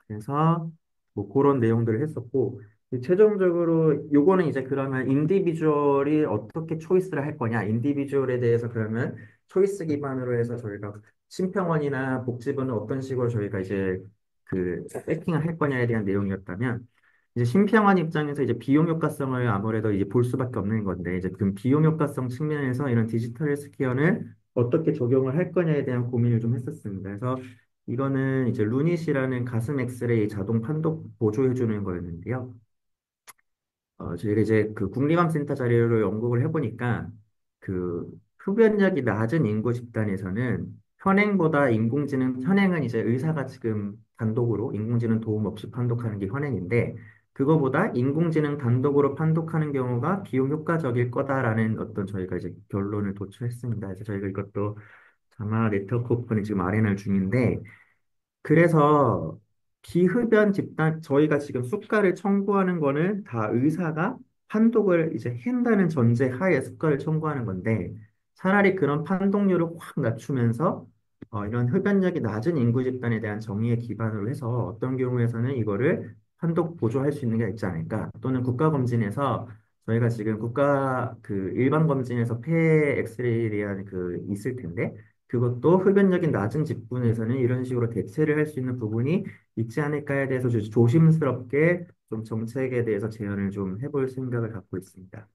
그래서 뭐 그런 내용들을 했었고, 이 최종적으로 요거는 이제 그러면 인디비주얼이 어떻게 초이스를 할 거냐, 인디비주얼에 대해서 그러면 초이스 기반으로 해서 저희가 심평원이나 복지부는 어떤 식으로 저희가 이제 그 세팅을 할 거냐에 대한 내용이었다면, 이제 심평원 입장에서 이제 비용 효과성을 아무래도 이제 볼 수밖에 없는 건데, 이제 그 비용 효과성 측면에서 이런 디지털 헬스케어는 어떻게 적용을 할 거냐에 대한 고민을 좀 했었습니다. 그래서 이거는 이제 루닛이라는 가슴 엑스레이 자동 판독 보조해 주는 거였는데요. 저희가 이제 그 국립암센터 자료를 연구를 해보니까 그 흡연력이 낮은 인구 집단에서는 현행은 이제 의사가 지금 단독으로 인공지능 도움 없이 판독하는 게 현행인데, 그거보다 인공지능 단독으로 판독하는 경우가 비용 효과적일 거다라는 어떤 저희가 이제 결론을 도출했습니다. 그래서 저희가 이것도 자마 네트워크 오픈을 지금 마련할 중인데, 그래서 비흡연 집단, 저희가 지금 수가를 청구하는 거는 다 의사가 판독을 이제 한다는 전제 하에 수가를 청구하는 건데, 차라리 그런 판독률을 확 낮추면서 이런 흡연력이 낮은 인구 집단에 대한 정의에 기반으로 해서 어떤 경우에서는 이거를 판독 보조할 수 있는 게 있지 않을까, 또는 국가 검진에서 저희가 지금 국가 그 일반 검진에서 폐 엑스레이에 대한 그 있을 텐데, 그것도 흡연력이 낮은 직군에서는 이런 식으로 대체를 할 수 있는 부분이 있지 않을까에 대해서 조심스럽게 좀 정책에 대해서 제안을 좀 해볼 생각을 갖고 있습니다.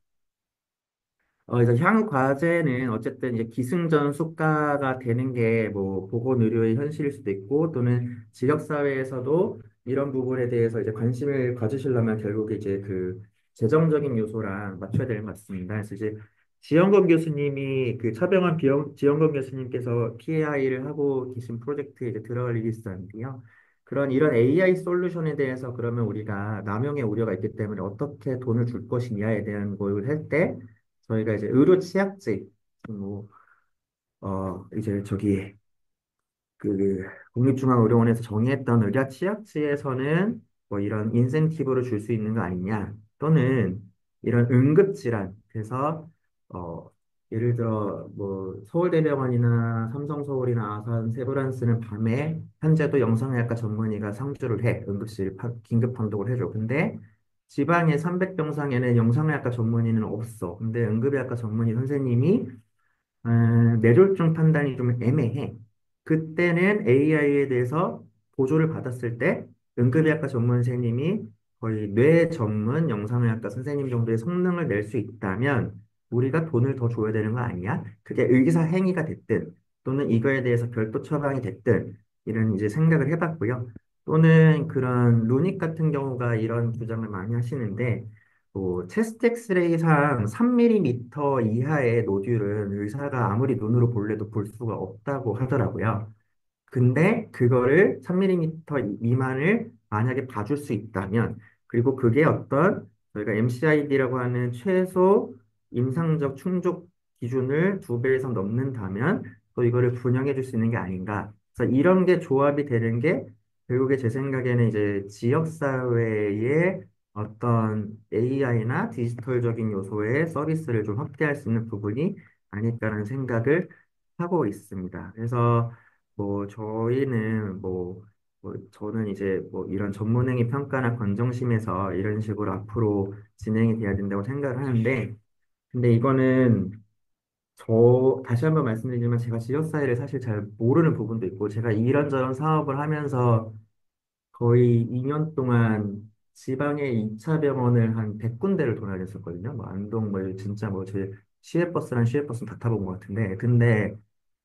그래서 향후 과제는 어쨌든 이제 기승전 숙가가 되는 게 뭐 보건의료의 현실일 수도 있고, 또는 지역사회에서도 이런 부분에 대해서 이제 관심을 가지시려면 결국 이제 그 재정적인 요소랑 맞춰야 되는 것 같습니다. 그래서 이제 지영건 교수님이 그 차병원 지영건 교수님께서 PAI를 하고 계신 프로젝트에 이제 들어갈 일이 있었는데요. 이런 AI 솔루션에 대해서 그러면 우리가 남용의 우려가 있기 때문에 어떻게 돈을 줄 것이냐에 대한 걸 할 때, 저희가 이제 의료 치약제, 뭐, 이제 저기, 그, 국립중앙의료원에서 정의했던 의료 치약제에서는 뭐 이런 인센티브를 줄 수 있는 거 아니냐, 또는 이런 응급질환, 그래서, 어, 예를 들어, 뭐, 서울대병원이나 삼성서울이나 아산, 세브란스는 밤에 현재도 영상의학과 전문의가 상주를 해. 긴급 판독을 해줘. 근데 지방의 300병상에는 영상의학과 전문의는 없어. 근데 응급의학과 전문의 선생님이 뇌졸중 판단이 좀 애매해. 그때는 AI에 대해서 보조를 받았을 때 응급의학과 전문 선생님이 거의 뇌 전문 영상의학과 선생님 정도의 성능을 낼 수 있다면 우리가 돈을 더 줘야 되는 거 아니야? 그게 의사 행위가 됐든, 또는 이거에 대해서 별도 처방이 됐든, 이런 이제 생각을 해봤고요. 또는 그런 루닉 같은 경우가 이런 주장을 많이 하시는데, 뭐 체스트 엑스레이상 3mm 이하의 노듈은 의사가 아무리 눈으로 볼래도 볼 수가 없다고 하더라고요. 근데 그거를 3mm 미만을 만약에 봐줄 수 있다면, 그리고 그게 어떤 저희가 MCID라고 하는 최소 임상적 충족 기준을 2배 이상 넘는다면 또 이거를 분양해 줄 수 있는 게 아닌가. 그래서 이런 게 조합이 되는 게 결국에 제 생각에는 이제 지역사회의 어떤 AI나 디지털적인 요소의 서비스를 좀 확대할 수 있는 부분이 아닐까라는 생각을 하고 있습니다. 그래서 뭐 저희는 저는 이제 뭐 이런 전문행위 평가나 건정심에서 이런 식으로 앞으로 진행이 돼야 된다고 생각을 하는데, 근데 이거는 다시 한번 말씀드리지만 제가 지역사회를 사실 잘 모르는 부분도 있고, 제가 이런저런 사업을 하면서 거의 2년 동안 지방의 2차 병원을 한 100군데를 돌아다녔었거든요. 뭐 안동, 뭐 진짜 뭐 제 시외버스는 다 타본 것 같은데, 근데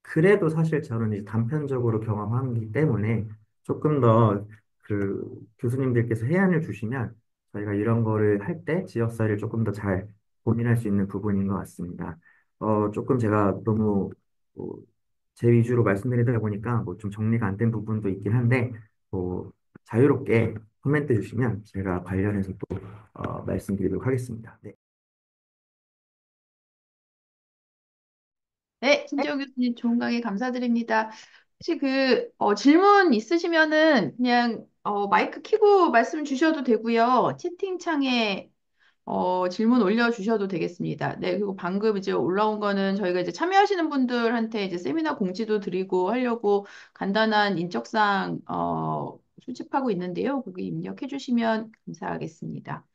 그래도 사실 저는 이제 단편적으로 경험하기 때문에 조금 더 그 교수님들께서 해안을 주시면 저희가 이런 거를 할 때 지역사회를 조금 더 잘 고민할 수 있는 부분인 것 같습니다. 조금 제가 너무 뭐, 제 위주로 말씀드리다 보니까 뭐 좀 정리가 안 된 부분도 있긴 한데, 뭐 자유롭게 코멘트 주시면 제가 관련해서 또 말씀드리도록 하겠습니다. 네.
네, 신지영 교수님 좋은 강의 감사드립니다. 혹시 질문 있으시면은 그냥 마이크 켜고 말씀 주셔도 되고요. 채팅창에 질문 올려주셔도 되겠습니다. 네, 그리고 방금 이제 올라온 거는 저희가 이제 참여하시는 분들한테 이제 세미나 공지도 드리고 하려고 간단한 인적사항, 수집하고 있는데요. 거기 입력해 주시면 감사하겠습니다.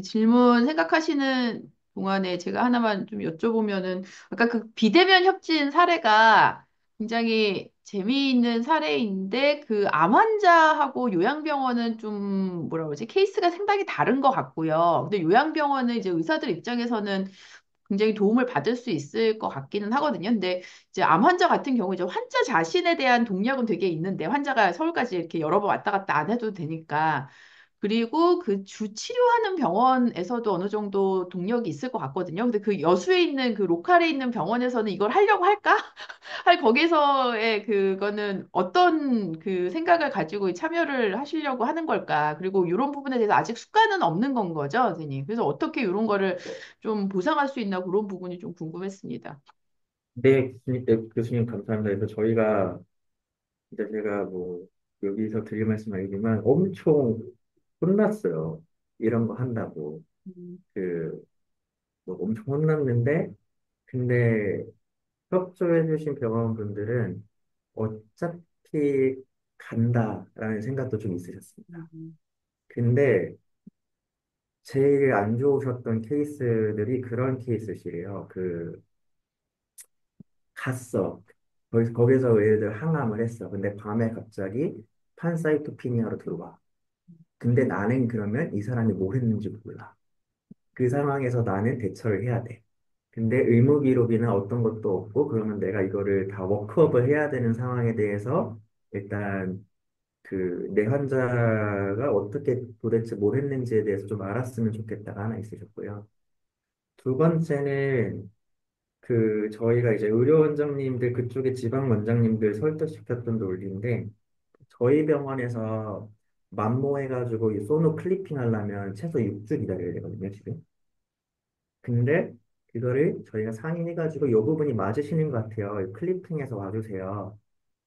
질문 생각하시는 동안에 제가 하나만 좀 여쭤보면은, 아까 그 비대면 협진 사례가 굉장히 재미있는 사례인데, 그 암 환자하고 요양병원은 좀, 뭐라 그러지, 케이스가 상당히 다른 것 같고요. 근데 요양병원은 이제 의사들 입장에서는 굉장히 도움을 받을 수 있을 것 같기는 하거든요. 근데 이제 암 환자 같은 경우 이제 환자 자신에 대한 동력은 되게 있는데 환자가 서울까지 이렇게 여러 번 왔다 갔다 안 해도 되니까 그리고 그 주 치료하는 병원에서도 어느 정도 동력이 있을 것 같거든요. 근데 그 여수에 있는 그 로컬에 있는 병원에서는 이걸 하려고 할까? 할 거기서의 그거는 어떤 그 생각을 가지고 참여를 하시려고 하는 걸까? 그리고 이런 부분에 대해서 아직 수가는 없는 건 거죠, 선생님. 그래서 어떻게 이런 거를 좀 보상할 수 있나 그런 부분이 좀 궁금했습니다.
네, 교수님 감사합니다. 그래서 저희가 진짜 제가 뭐 여기서 드릴 말씀 아니지만 엄청 혼났어요. 이런 거 한다고.
음,
그, 뭐 엄청 혼났는데, 근데 협조해주신 병원분들은 어차피 간다라는 생각도 좀 있으셨습니다.
음,
근데 제일 안 좋으셨던 케이스들이 그런 케이스시래요. 갔어. 거기서 예를 들어 항암을 했어. 근데 밤에 갑자기 판사이토피니아로 들어와. 근데 나는 그러면 이 사람이 뭘 했는지 몰라. 그 상황에서 나는 대처를 해야 돼. 근데 의무 기록이나 어떤 것도 없고, 그러면 내가 이거를 다 워크업을 해야 되는 상황에 대해서 일단 내 환자가 어떻게 도대체 뭘 했는지에 대해서 좀 알았으면 좋겠다가 하나 있으셨고요. 두 번째는 저희가 이제 의료 원장님들 그쪽에 지방 원장님들 설득시켰던 논리인데 저희 병원에서 만모해가지고 이 소노 클리핑 하려면 최소 6주 기다려야 되거든요, 지금. 근데 그거를 저희가 상의해가지고 이 부분이 맞으시는 것 같아요. 클리핑해서 와주세요.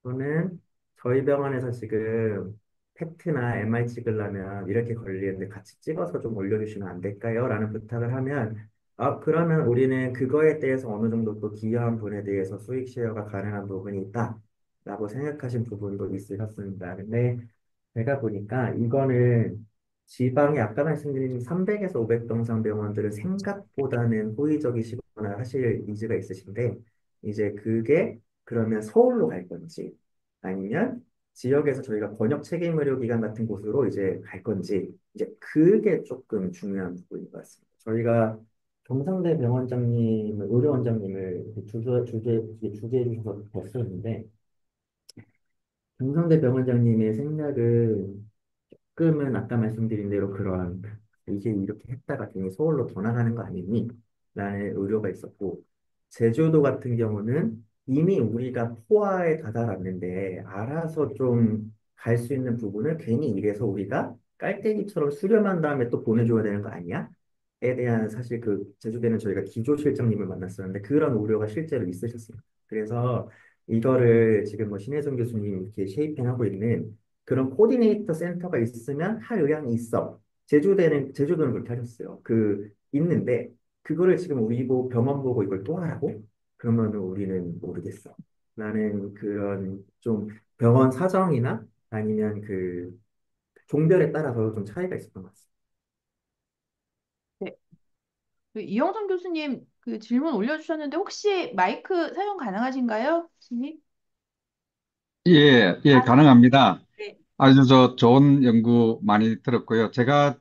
또는 저희 병원에서 지금 팩트나 MR 찍으려면 이렇게 걸리는데 같이 찍어서 좀 올려주시면 안 될까요? 라는 부탁을 하면 그러면 우리는 그거에 대해서 어느 정도 또 기여한 분에 대해서 수익 쉐어가 가능한 부분이 있다. 라고 생각하신 부분도 있으셨습니다. 근데 제가 보니까 이거는 지방에 아까 말씀드린 300에서 500 동상 병원들은 생각보다는 호의적이시거나 하실 니즈가 있으신데 이제 그게 그러면 서울로 갈 건지 아니면 지역에서 저희가 번역 책임 의료기관 같은 곳으로 이제 갈 건지 이제 그게 조금 중요한 부분인 것 같습니다. 저희가 경상대 병원장님을 의료원장님을 주재해 주셔서 뵀었는데 경상대 병원장님의 생각은 조금은 아까 말씀드린 대로 그러한 이게 이렇게 했다가 괜히 서울로 더 나가는 거 아니니? 라는 의료가 있었고 제주도 같은 경우는 이미 우리가 포화에 다다랐는데 알아서 좀 갈 수 있는 부분을 괜히 이래서 우리가 깔때기처럼 수렴한 다음에 또 보내줘야 되는 거 아니야? 에 대한 사실 제주도에는 저희가 기조실장님을 만났었는데 그런 우려가 실제로 있으셨습니다. 그래서 이거를 지금 뭐 신혜정 교수님 이렇게 쉐이핑하고 있는 그런 코디네이터 센터가 있으면 할 의향이 있어. 제주도는 그렇게 하셨어요. 있는데 그거를 지금 우리 병원 보고 이걸 또 하라고? 그러면 우리는 모르겠어. 나는 그런 좀 병원 사정이나 아니면 종별에 따라서 좀 차이가 있었던 것 같습니다.
네. 이영선 교수님 그 질문 올려주셨는데 혹시 마이크 사용 가능하신가요? 교수님?
예, 예,
아,
가능합니다.
네.
아주 좋은 연구 많이 들었고요. 제가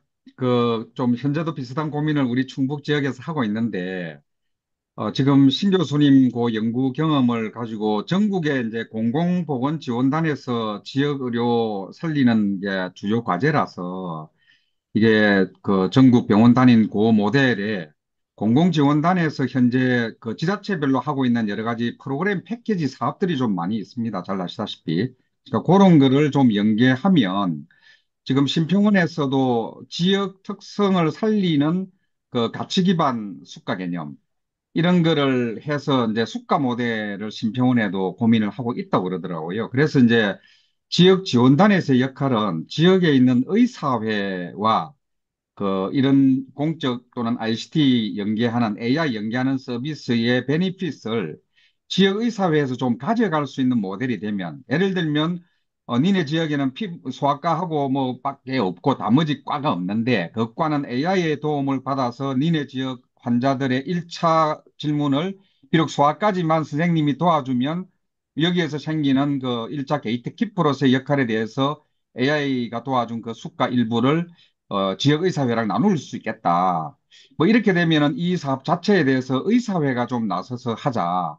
좀 현재도 비슷한 고민을 우리 충북 지역에서 하고 있는데, 지금 신 교수님 그 연구 경험을 가지고 전국에 이제 공공보건지원단에서 지역 의료 살리는 게 주요 과제라서 이게 전국 병원 단위 그 모델에 공공지원단에서 현재 지자체별로 하고 있는 여러 가지 프로그램 패키지 사업들이 좀 많이 있습니다. 잘 아시다시피. 그러니까 그런 거를 좀 연계하면 지금 심평원에서도 지역 특성을 살리는 그 가치 기반 수가 개념 이런 거를 해서 이제 수가 모델을 심평원에도 고민을 하고 있다고 그러더라고요. 그래서 이제 지역 지원단에서의 역할은 지역에 있는 의사회와 그 이런 공적 또는 ICT 연계하는 AI 연계하는 서비스의 베니핏을 지역의사회에서 좀 가져갈 수 있는 모델이 되면 예를 들면 니네 지역에는 소아과하고 뭐 밖에 없고 나머지 과가 없는데 그 과는 AI의 도움을 받아서 니네 지역 환자들의 1차 질문을 비록 소아까지만 선생님이 도와주면 여기에서 생기는 그 1차 게이트 키퍼로서의 역할에 대해서 AI가 도와준 그 수가 일부를 지역 의사회랑 나눌 수 있겠다. 뭐 이렇게 되면은 이 사업 자체에 대해서 의사회가 좀 나서서 하자.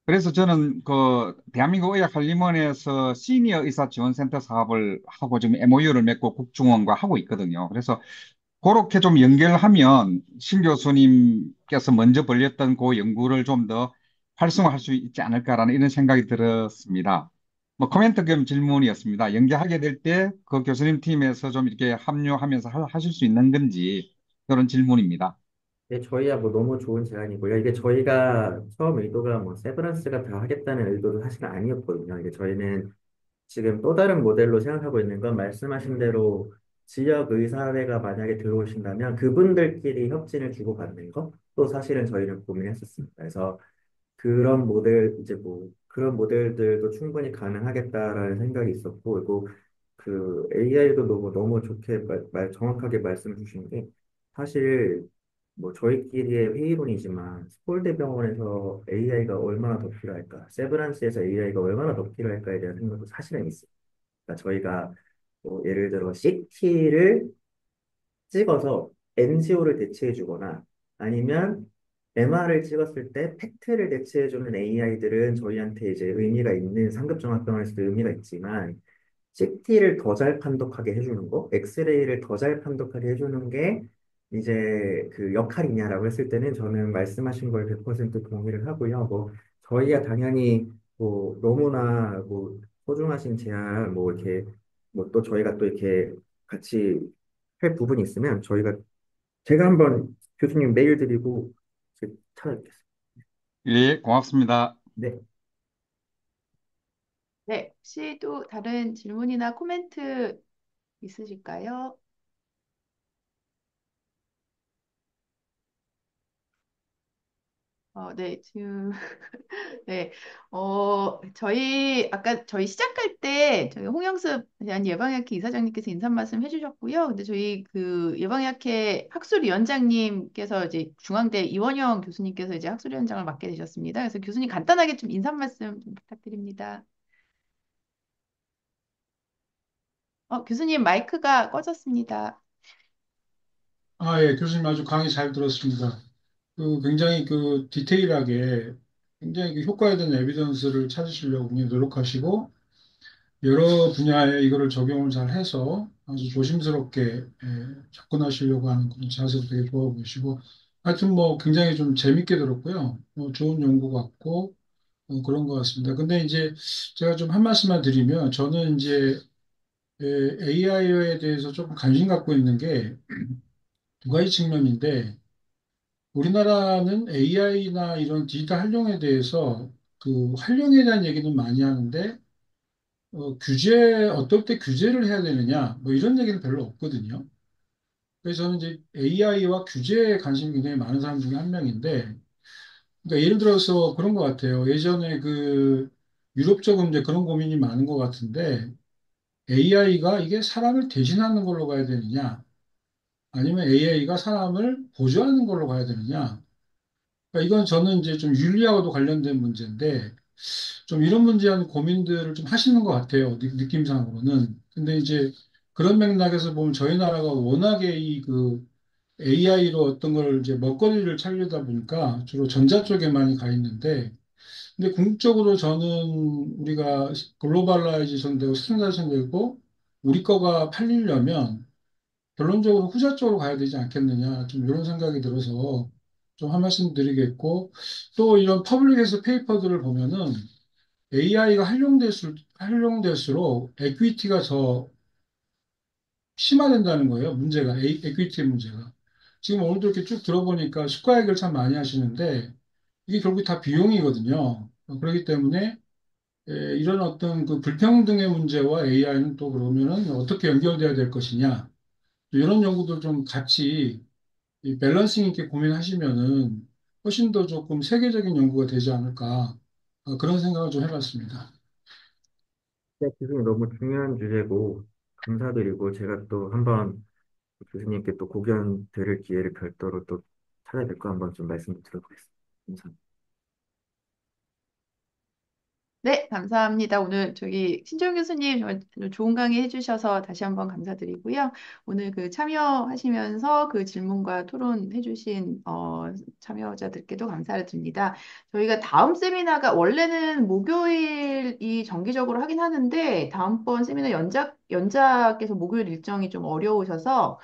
그래서 저는 그 대한민국 의학한림원에서 시니어 의사지원센터 사업을 하고 지금 MOU를 맺고 국중원과 하고 있거든요. 그래서 그렇게 좀 연결하면 신 교수님께서 먼저 벌였던 그 연구를 좀 더 활성화할 수 있지 않을까라는 이런 생각이 들었습니다. 뭐 코멘트 겸 질문이었습니다. 연계하게 될 때 그 교수님 팀에서 좀 이렇게 합류하면서 하실 수 있는 건지 그런 질문입니다.
네, 저희야 뭐 너무 좋은 제안이고요. 이게 저희가 처음 의도가 뭐 세브란스가 다 하겠다는 의도도 사실은 아니었거든요. 이게 저희는 지금 또 다른 모델로 생각하고 있는 건 말씀하신 대로 지역 의사회가 만약에 들어오신다면 그분들끼리 협진을 주고받는 거 또 사실은 저희는 고민했었습니다. 그래서 그런 모델 이제 뭐 그런 모델들도 충분히 가능하겠다라는 생각이 있었고 그리고 그 AI도 너무 좋게 정확하게 말씀 주신 게 사실 뭐 저희끼리의 회의론이지만 서울대병원에서 AI가 얼마나 더 필요할까, 세브란스에서 AI가 얼마나 더 필요할까에 대한 생각도 사실은 있어요. 그러니까 저희가 뭐 예를 들어 CT를 찍어서 NGO를 대체해주거나 아니면 MR을 찍었을 때 팩트를 대체해주는 AI들은 저희한테 이제 의미가 있는 상급종합병원에서도 의미가 있지만 CT를 더 잘 판독하게 해주는 거, 엑스레이를 더 잘 판독하게 해주는 게 이제 그 역할이냐라고 했을 때는 저는 말씀하신 걸 100% 동의를 하고요. 뭐 저희가 당연히 뭐 너무나 뭐 소중하신 제안 뭐 이렇게 뭐 또 저희가 또 이렇게 같이 할 부분이 있으면 제가 한번 교수님 메일 드리고 찾아뵙겠습니다.
예, 고맙습니다.
네.
네, 혹시 또 다른 질문이나 코멘트 있으실까요? 네, 지금, 네, 저희 시작할 때, 저희 홍영습 예방의학회 이사장님께서 인사 말씀 해주셨고요. 근데 저희 그 예방의학회 학술위원장님께서 이제 중앙대 이원영 교수님께서 이제 학술위원장을 맡게 되셨습니다. 그래서 교수님 간단하게 좀 인사 말씀 좀 부탁드립니다. 교수님 마이크가 꺼졌습니다.
예, 교수님 아주 강의 잘 들었습니다. 굉장히 디테일하게 굉장히 효과에 대한 에비던스를 찾으시려고 굉장히 노력하시고 여러 분야에 이거를 적용을 잘 해서 아주 조심스럽게 접근하시려고 하는 그런 자세도 되게 좋아 보이시고 하여튼 뭐 굉장히 좀 재밌게 들었고요. 좋은 연구 같고 그런 것 같습니다. 근데 이제 제가 좀 한 말씀만 드리면 저는 이제 AI에 대해서 조금 관심 갖고 있는 게 두 가지 측면인데 우리나라는 AI나 이런 디지털 활용에 대해서 활용에 대한 얘기는 많이 하는데 어떨 때 규제를 해야 되느냐 뭐 이런 얘기는 별로 없거든요. 그래서 저는 이제 AI와 규제에 관심이 굉장히 많은 사람 중에 한 명인데 그러니까 예를 들어서 그런 것 같아요. 예전에 유럽 쪽은 이제 그런 고민이 많은 것 같은데 AI가 이게 사람을 대신하는 걸로 가야 되느냐 아니면 AI가 사람을 보조하는 걸로 가야 되느냐 그러니까 이건 저는 이제 좀 윤리하고도 관련된 문제인데 좀 이런 문제에 대한 고민들을 좀 하시는 것 같아요. 느낌상으로는. 근데 이제 그런 맥락에서 보면 저희 나라가 워낙에 AI로 어떤 걸 이제 먹거리를 찾려다 보니까 주로 전자 쪽에 많이 가 있는데 근데 궁극적으로 저는 우리가 글로벌라이제이션 되고 스탠다이제이션 되고 우리 거가 팔리려면 결론적으로 후자 쪽으로 가야 되지 않겠느냐 좀 이런 생각이 들어서 좀 한 말씀 드리겠고 또 이런 퍼블릭에서 페이퍼들을 보면은 AI가 활용될수록 에퀴티가 더 심화된다는 거예요. 문제가, 에퀴티 문제가. 지금 오늘도 이렇게 쭉 들어보니까 수가 얘기를 참 많이 하시는데 이게 결국 다 비용이거든요. 그렇기 때문에 이런 어떤 그 불평등의 문제와 AI는 또 그러면은 어떻게 연결돼야 될 것이냐. 이런 연구들 좀 같이 이 밸런싱 있게 고민하시면은 훨씬 더 조금 세계적인 연구가 되지 않을까. 그런 생각을 좀 해봤습니다.
네, 교수님 너무 중요한 주제고 감사드리고 제가 또 한번 교수님께 또 고견 들을 기회를 별도로 또 찾아뵙고 한번 좀 말씀 드려보겠습니다. 감사합니다.
네, 감사합니다. 오늘 저기 신정 교수님 정말 좋은 강의 해주셔서 다시 한번 감사드리고요. 오늘 그 참여하시면서 그 질문과 토론해주신 참여자들께도 감사를 드립니다. 저희가 다음 세미나가 원래는 목요일이 정기적으로 하긴 하는데 다음번 세미나 연작께서 목요일 일정이 좀 어려우셔서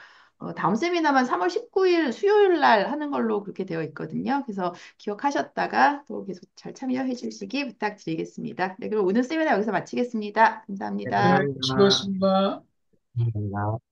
다음 세미나만 3월 19일 수요일 날 하는 걸로 그렇게 되어 있거든요. 그래서 기억하셨다가 또 계속 잘 참여해 주시기 부탁드리겠습니다. 네, 그럼 오늘 세미나 여기서 마치겠습니다.
네,
감사합니다.
감사합니다.
수고하셨습니다.
감사합니다.